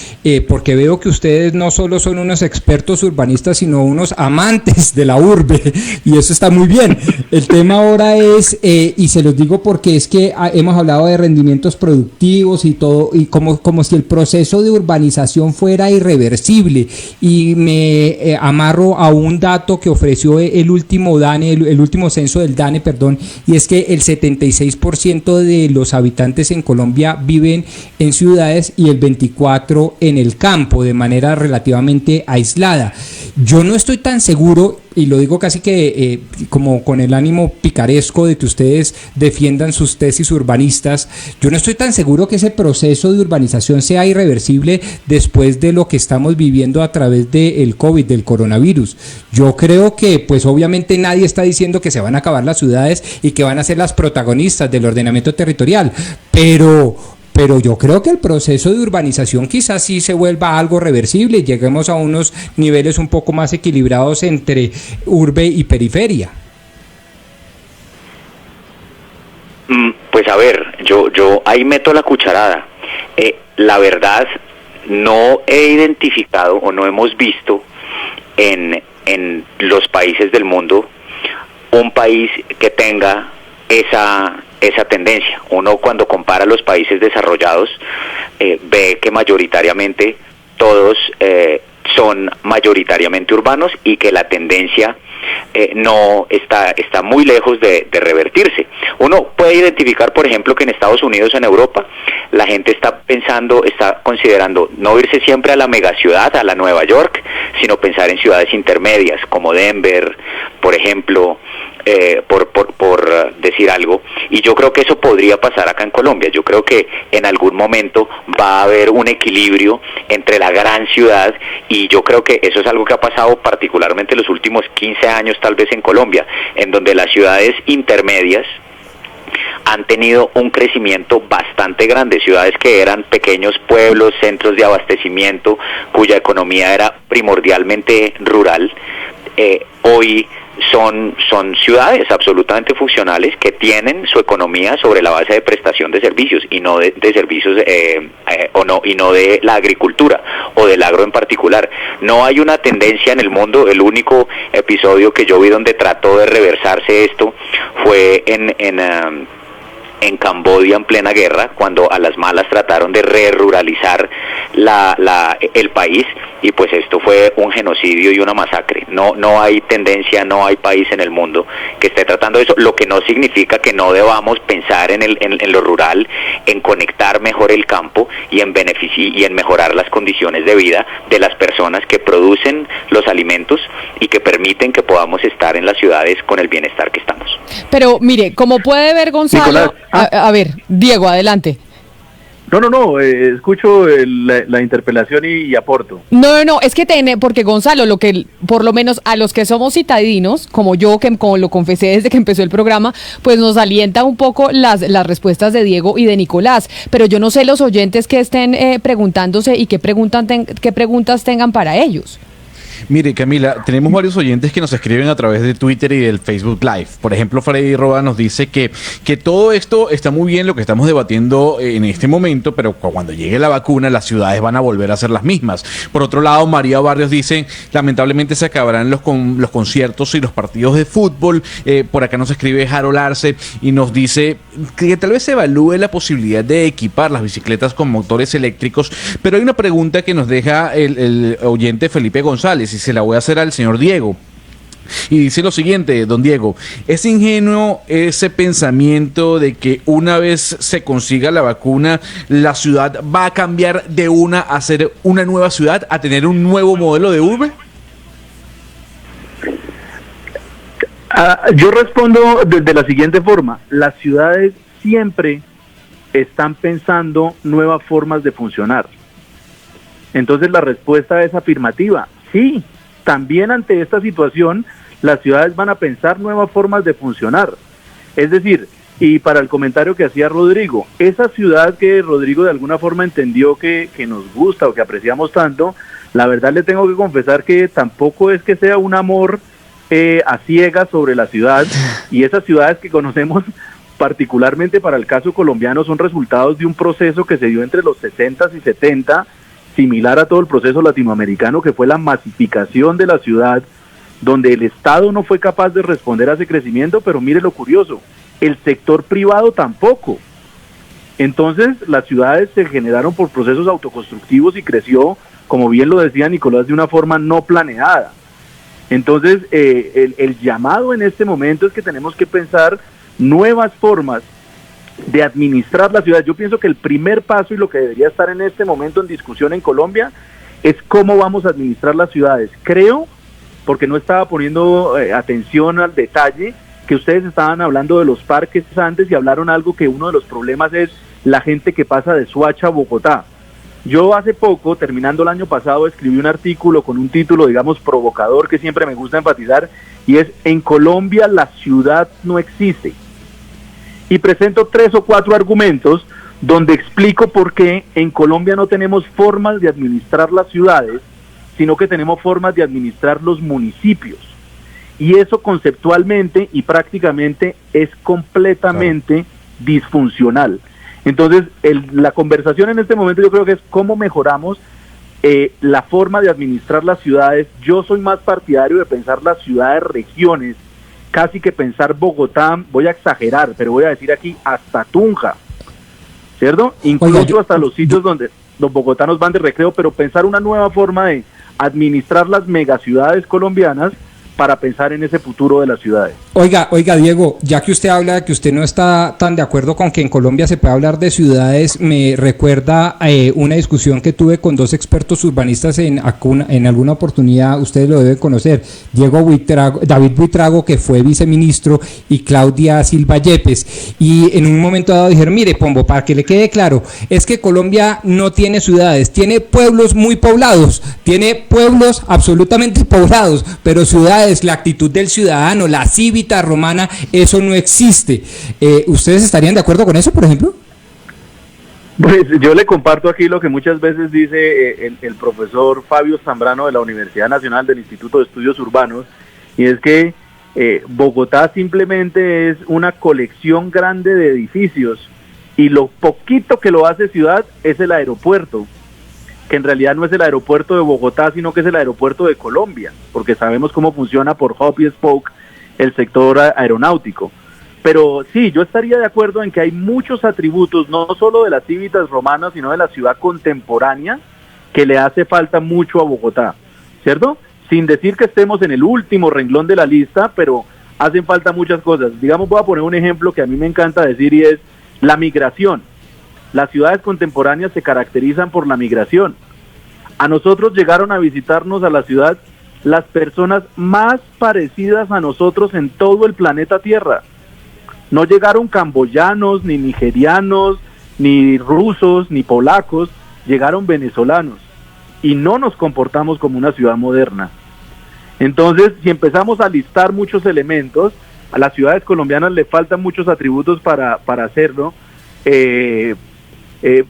porque veo que ustedes no solo son unos expertos urbanistas, sino unos amantes de la urbe, y eso está muy bien. El tema ahora es, y se los digo porque es que hemos hablado de rendimientos productivos y todo, y como si el proceso de urbanización fuera irreversible, y me amarro a un dato que ofreció el último DANE, el último censo del DANE, perdón, y es que el 76% de los habitantes en Colombia viven en ciudades y el 24% en el campo, de manera relativamente aislada. Yo no estoy tan seguro y lo digo casi que como con el ánimo picaresco de que ustedes defiendan sus tesis urbanistas, yo no estoy tan seguro que ese proceso de urbanización sea irreversible después de lo que estamos viviendo a través del COVID, del coronavirus. Yo creo que pues obviamente nadie está diciendo que se van a acabar las ciudades y que van a ser las protagonistas del ordenamiento territorial, pero yo creo que el proceso de urbanización quizás sí se vuelva algo reversible y lleguemos a unos niveles un poco más equilibrados entre urbe y periferia. Pues a ver, yo ahí meto la cucharada. La verdad, no he identificado o no hemos visto en los países del mundo un país que tenga esa tendencia. Uno cuando compara los países desarrollados ve que mayoritariamente todos son mayoritariamente urbanos y que la tendencia no está muy lejos de revertirse. Uno puede identificar, por ejemplo, que en Estados Unidos o en Europa la gente está considerando no irse siempre a la megaciudad, a la Nueva York, sino pensar en ciudades intermedias como Denver, por ejemplo, por decir algo, y yo creo que eso podría pasar acá en Colombia. Yo creo que en algún momento va a haber un equilibrio entre la gran ciudad, y yo creo que eso es algo que ha pasado particularmente en los últimos 15 años tal vez en Colombia, en donde las ciudades intermedias han tenido un crecimiento bastante grande, ciudades que eran pequeños pueblos, centros de abastecimiento, cuya economía era primordialmente rural, hoy son ciudades absolutamente funcionales que tienen su economía sobre la base de prestación de servicios y no de servicios y no de la agricultura o del agro en particular. No hay una tendencia en el mundo. El único episodio que yo vi donde trató de reversarse esto fue en Camboya en plena guerra, cuando a las malas trataron de re-ruralizar el país, y pues esto fue un genocidio y una masacre. No hay tendencia, no hay país en el mundo que esté tratando de eso, lo que no significa que no debamos pensar en lo rural, en conectar mejor el campo y en mejorar las condiciones de vida de las personas que producen los alimentos y que permiten que podamos estar en las ciudades con el bienestar que estamos. Pero mire, como puede ver Gonzalo, Nicolás, a ver, Diego, adelante. No, escucho la interpelación y aporto. No, es que porque Gonzalo, lo que por lo menos a los que somos citadinos, como yo, que como lo confesé desde que empezó el programa, pues nos alienta un poco las respuestas de Diego y de Nicolás, pero yo no sé los oyentes que estén preguntándose y qué preguntas tengan para ellos. Mire, Camila, tenemos varios oyentes que nos escriben a través de Twitter y del Facebook Live. Por ejemplo, Freddy Roa nos dice que todo esto está muy bien, lo que estamos debatiendo en este momento, pero cuando llegue la vacuna, las ciudades van a volver a ser las mismas. Por otro lado, María Barrios dice, lamentablemente se acabarán los conciertos y los partidos de fútbol. Por acá nos escribe Harold Arce y nos dice que tal vez se evalúe la posibilidad de equipar las bicicletas con motores eléctricos, pero hay una pregunta que nos deja el oyente Felipe González, y se la voy a hacer al señor Diego. Y dice lo siguiente, don Diego: ¿es ingenuo ese pensamiento de que una vez se consiga la vacuna, la ciudad va a cambiar de a ser una nueva ciudad, a tener un nuevo modelo de urbe? Yo respondo de la siguiente forma: las ciudades siempre están pensando nuevas formas de funcionar. Entonces la respuesta es afirmativa. Sí, también ante esta situación las ciudades van a pensar nuevas formas de funcionar. Es decir, y para el comentario que hacía Rodrigo, esa ciudad que Rodrigo de alguna forma entendió que nos gusta o que apreciamos tanto, la verdad le tengo que confesar que tampoco es que sea un amor a ciegas sobre la ciudad, y esas ciudades que conocemos particularmente para el caso colombiano son resultados de un proceso que se dio entre los 60s y 70, similar a todo el proceso latinoamericano, que fue la masificación de la ciudad, donde el Estado no fue capaz de responder a ese crecimiento, pero mire lo curioso, el sector privado tampoco. Entonces las ciudades se generaron por procesos autoconstructivos y creció, como bien lo decía Nicolás, de una forma no planeada. Entonces el llamado en este momento es que tenemos que pensar nuevas formas de administrar la ciudad. Yo pienso que el primer paso y lo que debería estar en este momento en discusión en Colombia es cómo vamos a administrar las ciudades. Creo, porque no estaba poniendo atención al detalle, que ustedes estaban hablando de los parques antes y hablaron algo que uno de los problemas es la gente que pasa de Soacha a Bogotá. Yo hace poco, terminando el año pasado, escribí un artículo con un título, digamos, provocador, que siempre me gusta enfatizar, y es "En Colombia la ciudad no existe". Y presento 3 o 4 argumentos donde explico por qué en Colombia no tenemos formas de administrar las ciudades, sino que tenemos formas de administrar los municipios. Y eso conceptualmente y prácticamente es completamente disfuncional. Entonces, la conversación en este momento yo creo que es cómo mejoramos la forma de administrar las ciudades. Yo soy más partidario de pensar las ciudades regiones, casi que pensar Bogotá, voy a exagerar, pero voy a decir aquí hasta Tunja, ¿cierto? Incluso hasta los sitios donde los bogotanos van de recreo, pero pensar una nueva forma de administrar las megaciudades colombinas para pensar en ese futuro de las ciudades. Oiga, Diego, ya que usted habla de que usted no está tan de acuerdo con que en Colombia se pueda hablar de ciudades, me recuerda una discusión que tuve con 2 expertos urbanistas en alguna oportunidad, ustedes lo deben conocer, David Buitrago, que fue viceministro, y Claudia Silva Yepes, y en un momento dado dijeron, mire, Pombo, para que le quede claro, es que Colombia no tiene ciudades, tiene pueblos muy poblados, tiene pueblos absolutamente poblados, pero ciudades, la actitud del ciudadano, la cívita romana, eso no existe. ¿Ustedes estarían de acuerdo con eso, por ejemplo? Pues yo le comparto aquí lo que muchas veces dice el profesor Fabio Zambrano de la Universidad Nacional del Instituto de Estudios Urbanos, y es que Bogotá simplemente es una colección grande de edificios, y lo poquito que lo hace ciudad es el aeropuerto, que en realidad no es el aeropuerto de Bogotá, sino que es el aeropuerto de Colombia, porque sabemos cómo funciona por hub y spoke el sector aeronáutico. Pero sí, yo estaría de acuerdo en que hay muchos atributos, no solo de las cívitas romanas, sino de la ciudad contemporánea, que le hace falta mucho a Bogotá, ¿cierto? Sin decir que estemos en el último renglón de la lista, pero hacen falta muchas cosas. Digamos, voy a poner un ejemplo que a mí me encanta decir, y es la migración. Las ciudades contemporáneas se caracterizan por la migración. A nosotros llegaron a visitarnos a la ciudad las personas más parecidas a nosotros en todo el planeta Tierra. No llegaron camboyanos, ni nigerianos, ni rusos, ni polacos, llegaron venezolanos. Y no nos comportamos como una ciudad moderna. Entonces, si empezamos a listar muchos elementos, a las ciudades colombianas le faltan muchos atributos para hacerlo,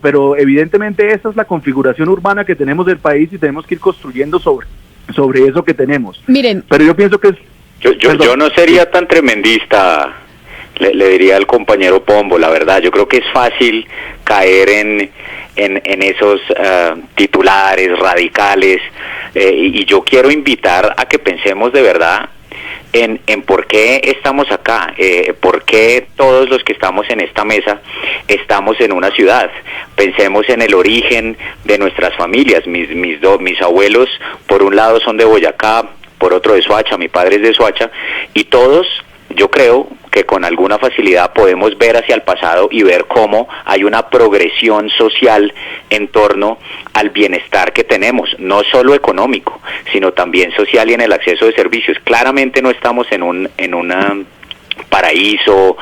pero evidentemente esa es la configuración urbana que tenemos del país y tenemos que ir construyendo sobre eso que tenemos. Miren, pero yo pienso que es... Yo no sería tan tremendista, le diría al compañero Pombo, la verdad. Yo creo que es fácil caer en esos titulares radicales, y yo quiero invitar a que pensemos de verdad en por qué estamos acá, por qué todos los que estamos en esta mesa estamos en una ciudad. Pensemos en el origen de nuestras familias. Mis abuelos, por un lado, son de Boyacá, por otro de Soacha, mi padre es de Soacha, y todos, yo creo que con alguna facilidad podemos ver hacia el pasado y ver cómo hay una progresión social en torno al bienestar que tenemos, no solo económico, sino también social y en el acceso de servicios. Claramente no estamos en un paraíso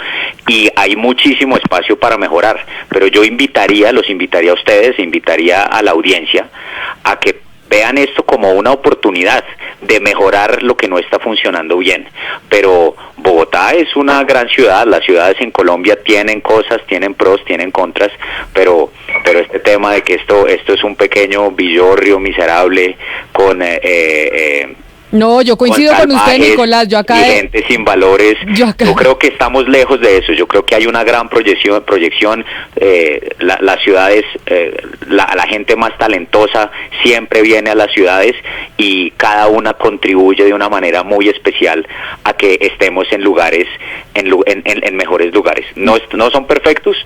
y hay muchísimo espacio para mejorar, pero yo los invitaría a ustedes, invitaría a la audiencia a que vean esto como una oportunidad de mejorar lo que no está funcionando bien. Pero Bogotá es una gran ciudad, las ciudades en Colombia tienen cosas, tienen pros, tienen contras, pero este tema de que esto es un pequeño villorrio miserable con no, yo coincido con usted, Nicolás. Yo acá gente sin valores. Yo creo que estamos lejos de eso. Yo creo que hay una gran proyección. Las ciudades, la gente más talentosa siempre viene a las ciudades y cada una contribuye de una manera muy especial a que estemos en lugares, en mejores lugares. No son perfectos,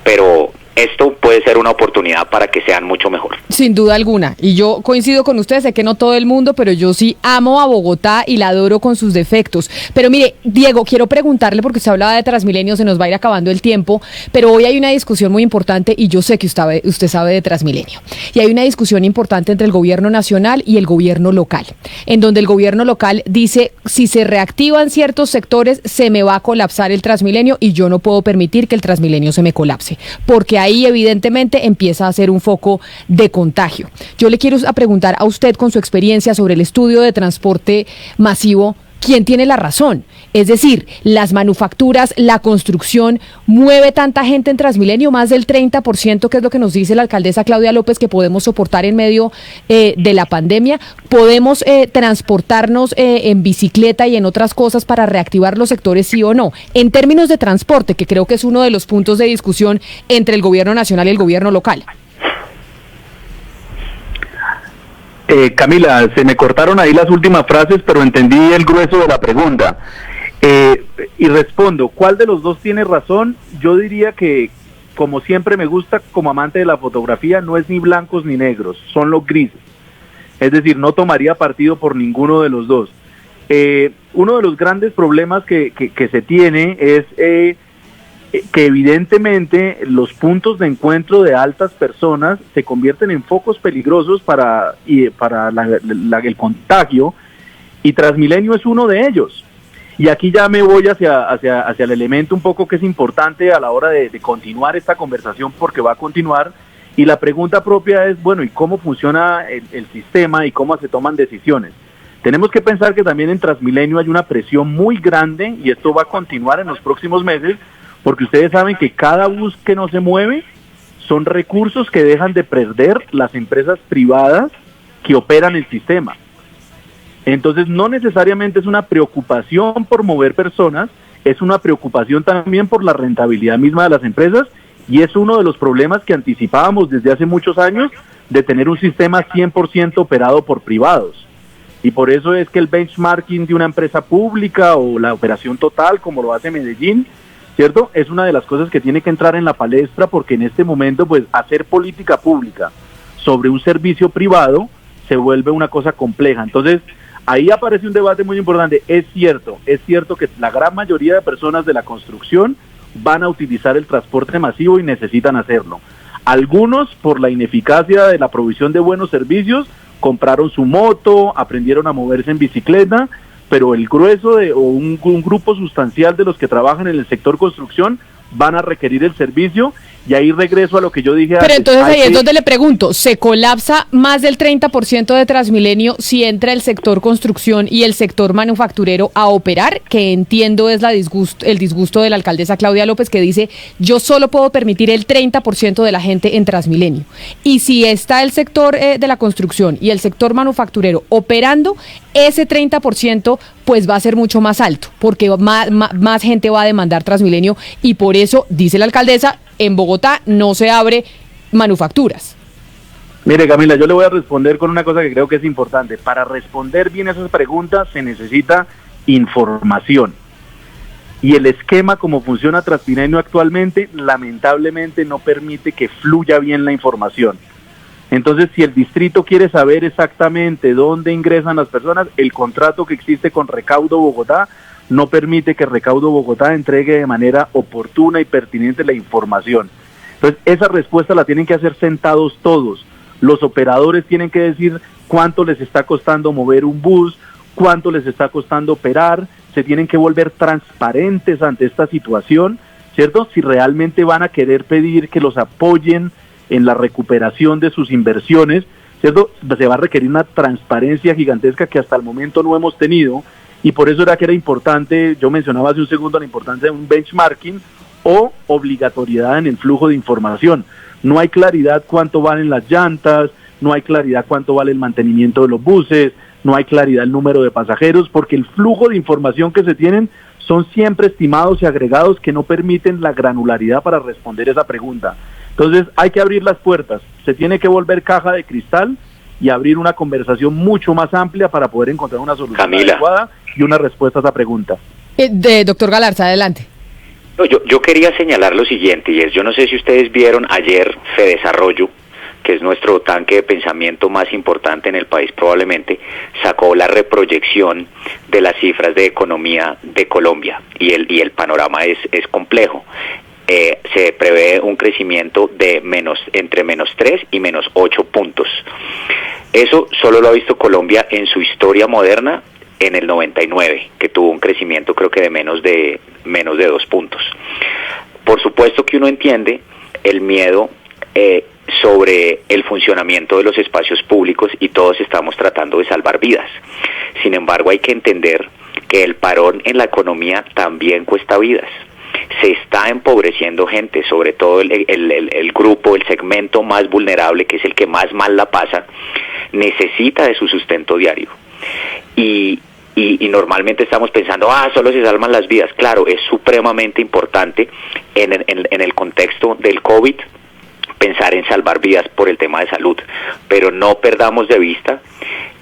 pero esto puede ser una oportunidad para que sean mucho mejor. Sin duda alguna, y yo coincido con ustedes, sé que no todo el mundo, pero yo sí amo a Bogotá y la adoro con sus defectos. Pero mire, Diego, quiero preguntarle, porque usted hablaba de Transmilenio, se nos va a ir acabando el tiempo, pero hoy hay una discusión muy importante y yo sé que usted sabe de Transmilenio. Y hay una discusión importante entre el gobierno nacional y el gobierno local, en donde el gobierno local dice, si se reactivan ciertos sectores, se me va a colapsar el Transmilenio y yo no puedo permitir que el Transmilenio se me colapse, porque ahí evidentemente empieza a ser un foco de contagio. Yo le quiero preguntar a usted, con su experiencia sobre el estudio de transporte masivo, ¿quién tiene la razón? Es decir, las manufacturas, la construcción, ¿mueve tanta gente en Transmilenio? Más del 30%, que es lo que nos dice la alcaldesa Claudia López, que podemos soportar en medio de la pandemia. ¿Podemos transportarnos en bicicleta y en otras cosas para reactivar los sectores, sí o no? En términos de transporte, que creo que es uno de los puntos de discusión entre el gobierno nacional y el gobierno local. Camila, se me cortaron ahí las últimas frases, pero entendí el grueso de la pregunta. Y respondo, ¿cuál de los dos tiene razón? Yo diría que, como siempre me gusta como amante de la fotografía, no es ni blancos ni negros, son los grises. Es decir, no tomaría partido por ninguno de los dos. Uno de los grandes problemas que se tiene es que evidentemente los puntos de encuentro de altas personas se convierten en focos peligrosos para el contagio, y Transmilenio es uno de ellos. Y aquí ya me voy hacia el elemento un poco que es importante a la hora de continuar esta conversación, porque va a continuar, y la pregunta propia es, bueno, ¿y cómo funciona el sistema y cómo se toman decisiones? Tenemos que pensar que también en Transmilenio hay una presión muy grande, y esto va a continuar en los próximos meses, porque ustedes saben que cada bus que no se mueve son recursos que dejan de perder las empresas privadas que operan el sistema. Entonces no necesariamente es una preocupación por mover personas, es una preocupación también por la rentabilidad misma de las empresas, y es uno de los problemas que anticipábamos desde hace muchos años, de tener un sistema 100% operado por privados. Y por eso es que el benchmarking de una empresa pública o la operación total, como lo hace Medellín, ¿cierto?, es una de las cosas que tiene que entrar en la palestra, porque en este momento, pues, hacer política pública sobre un servicio privado se vuelve una cosa compleja. Entonces, ahí aparece un debate muy importante. Es cierto que la gran mayoría de personas de la construcción van a utilizar el transporte masivo y necesitan hacerlo. Algunos, por la ineficacia de la provisión de buenos servicios, compraron su moto, aprendieron a moverse en bicicleta, pero el grueso o un grupo sustancial de los que trabajan en el sector construcción van a requerir el servicio, y ahí regreso a lo que yo dije antes. Pero entonces ahí es donde le pregunto, ¿se colapsa más del 30% de Transmilenio si entra el sector construcción y el sector manufacturero a operar? Que entiendo es el disgusto de la alcaldesa Claudia López, que dice, yo solo puedo permitir el 30% de la gente en Transmilenio. Y si está el sector de la construcción y el sector manufacturero operando, ese 30% pues va a ser mucho más alto, porque más gente va a demandar Transmilenio, y por eso, dice la alcaldesa, en Bogotá no se abre manufacturas. Mire, Camila, yo le voy a responder con una cosa que creo que es importante. Para responder bien esas preguntas se necesita información. Y el esquema como funciona Transmilenio actualmente, lamentablemente no permite que fluya bien la información. Entonces, si el distrito quiere saber exactamente dónde ingresan las personas, el contrato que existe con Recaudo Bogotá no permite que Recaudo Bogotá entregue de manera oportuna y pertinente la información. Entonces, esa respuesta la tienen que hacer sentados todos. Los operadores tienen que decir cuánto les está costando mover un bus, cuánto les está costando operar, se tienen que volver transparentes ante esta situación, ¿cierto? Si realmente van a querer pedir que los apoyen en la recuperación de sus inversiones, ¿cierto? Se va a requerir una transparencia gigantesca que hasta el momento no hemos tenido, y por eso era que era importante, yo mencionaba hace un segundo la importancia de un benchmarking o obligatoriedad en el flujo de información. No hay claridad cuánto valen las llantas, no hay claridad cuánto vale el mantenimiento de los buses, no hay claridad el número de pasajeros, porque el flujo de información que se tienen son siempre estimados y agregados que no permiten la granularidad para responder esa pregunta. Entonces hay que abrir las puertas, se tiene que volver caja de cristal y abrir una conversación mucho más amplia para poder encontrar una solución adecuada y una respuesta a esa pregunta. Doctor Galarza, adelante. Yo quería señalar lo siguiente, y es, yo no sé si ustedes vieron ayer Fedesarrollo, que es nuestro tanque de pensamiento más importante en el país probablemente, sacó la reproyección de las cifras de economía de Colombia, y el panorama es complejo. Se prevé un crecimiento de entre -3 y -8 puntos. Eso solo lo ha visto Colombia en su historia moderna en el 99, que tuvo un crecimiento creo que de menos de 2 puntos. Por supuesto que uno entiende el miedo sobre el funcionamiento de los espacios públicos, y todos estamos tratando de salvar vidas. Sin embargo, hay que entender que el parón en la economía también cuesta vidas. Se está empobreciendo gente, sobre todo el grupo, el segmento más vulnerable, que es el que más mal la pasa, necesita de su sustento diario. Y normalmente estamos pensando, solo se salvan las vidas. Claro, es supremamente importante en el contexto del COVID pensar en salvar vidas por el tema de salud, pero no perdamos de vista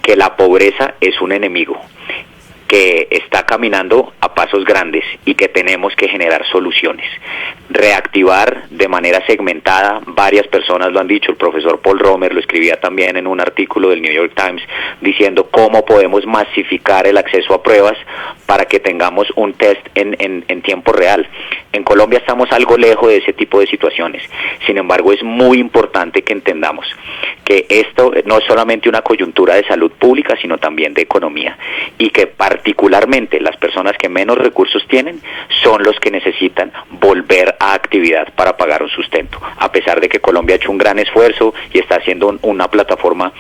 que la pobreza es un enemigo que está caminando a pasos grandes y que tenemos que generar soluciones. Reactivar de manera segmentada, varias personas lo han dicho, el profesor Paul Romer lo escribía también en un artículo del New York Times, diciendo cómo podemos masificar el acceso a pruebas para que tengamos un test en tiempo real. En Colombia estamos algo lejos de ese tipo de situaciones. Sin embargo, es muy importante que entendamos que esto no es solamente una coyuntura de salud pública, sino también de economía, y que particularmente las personas que menos recursos tienen son los que necesitan volver a actividad para pagar un sustento. A pesar de que Colombia ha hecho un gran esfuerzo y está haciendo una plataforma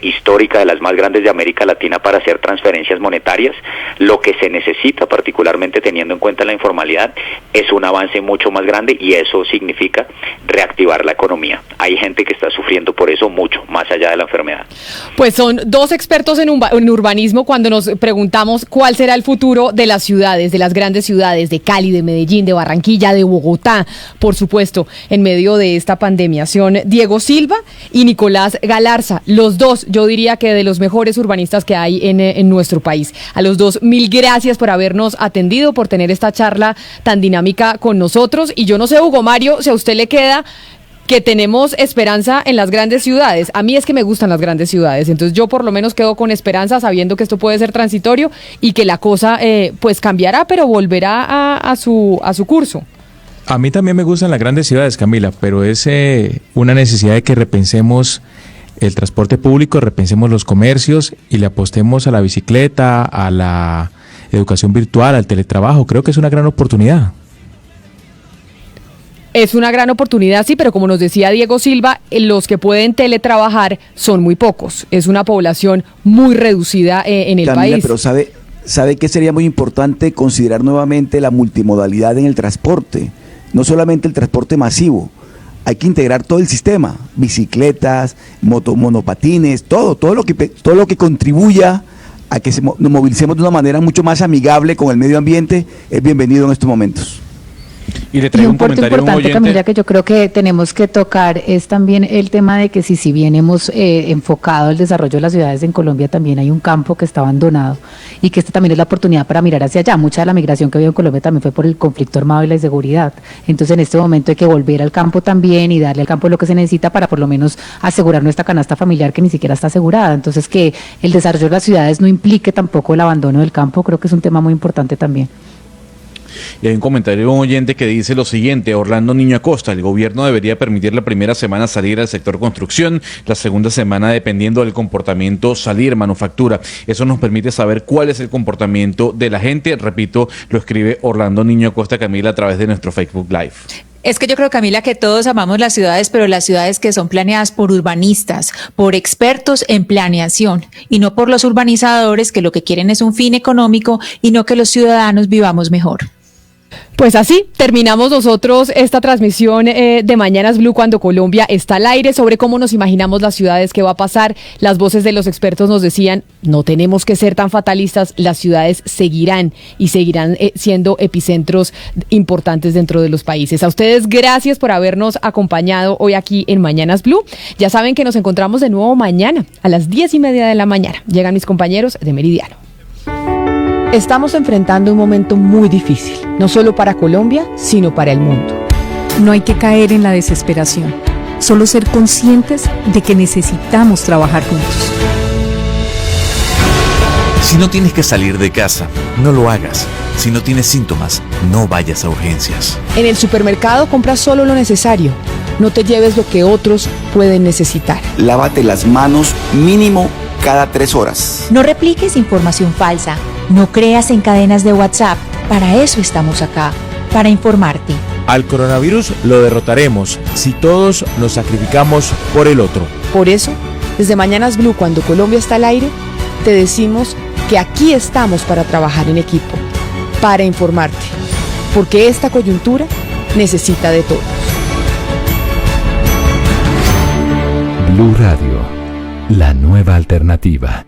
histórica de las más grandes de América Latina para hacer transferencias monetarias, lo que se necesita, particularmente teniendo en cuenta la informalidad, es un avance mucho más grande, y eso significa reactivar la economía. Hay gente que está sufriendo por eso mucho, más allá de la enfermedad. Pues son dos expertos en urbanismo cuando nos preguntamos cuál será el futuro de las ciudades, de las grandes ciudades, de Cali, de Medellín, de Barranquilla, de Bogotá, por supuesto, en medio de esta pandemia. Son Diego Silva y Nicolás Galarza, los dos, yo diría que de los mejores urbanistas que hay en nuestro país. A los dos, mil gracias por habernos atendido, por tener esta charla tan dinámica con nosotros. Y yo no sé, Hugo Mario, si a usted le queda que tenemos esperanza en las grandes ciudades. A mí es que me gustan las grandes ciudades, entonces yo por lo menos quedo con esperanza, sabiendo que esto puede ser transitorio y que la cosa pues cambiará, pero volverá a su curso. A mí también me gustan las grandes ciudades, Camila, pero es una necesidad de que repensemos el transporte público, repensemos los comercios y le apostemos a la bicicleta, a la educación virtual, al teletrabajo. Creo que es una gran oportunidad. Es una gran oportunidad, sí, pero como nos decía Diego Silva, los que pueden teletrabajar son muy pocos. Es una población muy reducida en el Camila, país. Pero ¿sabe que sería muy importante considerar nuevamente la multimodalidad en el transporte? No solamente el transporte masivo. Hay que integrar todo el sistema, bicicletas, monopatines, todo lo que contribuya a que nos movilicemos de una manera mucho más amigable con el medio ambiente es bienvenido en estos momentos. Y le traigo un punto importante, Camila, que yo creo que tenemos que tocar es también el tema de que si bien hemos enfocado el desarrollo de las ciudades en Colombia, también hay un campo que está abandonado y que esta también es la oportunidad para mirar hacia allá. Mucha de la migración que ha habido en Colombia también fue por el conflicto armado y la inseguridad. Entonces en este momento hay que volver al campo también y darle al campo lo que se necesita para por lo menos asegurar nuestra canasta familiar, que ni siquiera está asegurada. Entonces que el desarrollo de las ciudades no implique tampoco el abandono del campo, creo que es un tema muy importante también. Y hay un comentario de un oyente que dice lo siguiente: Orlando Niño Acosta, el gobierno debería permitir la primera semana salir al sector construcción, la segunda semana, dependiendo del comportamiento, salir manufactura. Eso nos permite saber cuál es el comportamiento de la gente. Repito, lo escribe Orlando Niño Acosta, Camila, a través de nuestro Facebook Live. Es que yo creo, Camila, que todos amamos las ciudades, pero las ciudades que son planeadas por urbanistas, por expertos en planeación, y no por los urbanizadores que lo que quieren es un fin económico y no que los ciudadanos vivamos mejor. Pues así terminamos nosotros esta transmisión de Mañanas Blue, cuando Colombia está al aire, sobre cómo nos imaginamos las ciudades, qué va a pasar. Las voces de los expertos nos decían, no tenemos que ser tan fatalistas, las ciudades seguirán y seguirán siendo epicentros importantes dentro de los países. A ustedes, gracias por habernos acompañado hoy aquí en Mañanas Blue. Ya saben que nos encontramos de nuevo mañana a las 10:30 de la mañana. Llegan mis compañeros de Meridiano. Estamos enfrentando un momento muy difícil. no solo para Colombia, sino para el mundo. No hay que caer en la desesperación, solo ser conscientes de que necesitamos trabajar juntos. Si no tienes que salir de casa, no lo hagas. Si no tienes síntomas, no vayas a urgencias. En el supermercado compra solo lo necesario. No te lleves lo que otros pueden necesitar. Lávate las manos mínimo cada 3 horas. No repliques información falsa. No creas en cadenas de WhatsApp. Para eso estamos acá, para informarte. Al coronavirus lo derrotaremos si todos nos sacrificamos por el otro. Por eso, desde Mañanas Blue, cuando Colombia está al aire, te decimos que aquí estamos para trabajar en equipo, para informarte, porque esta coyuntura necesita de todos. Blue Radio, la nueva alternativa.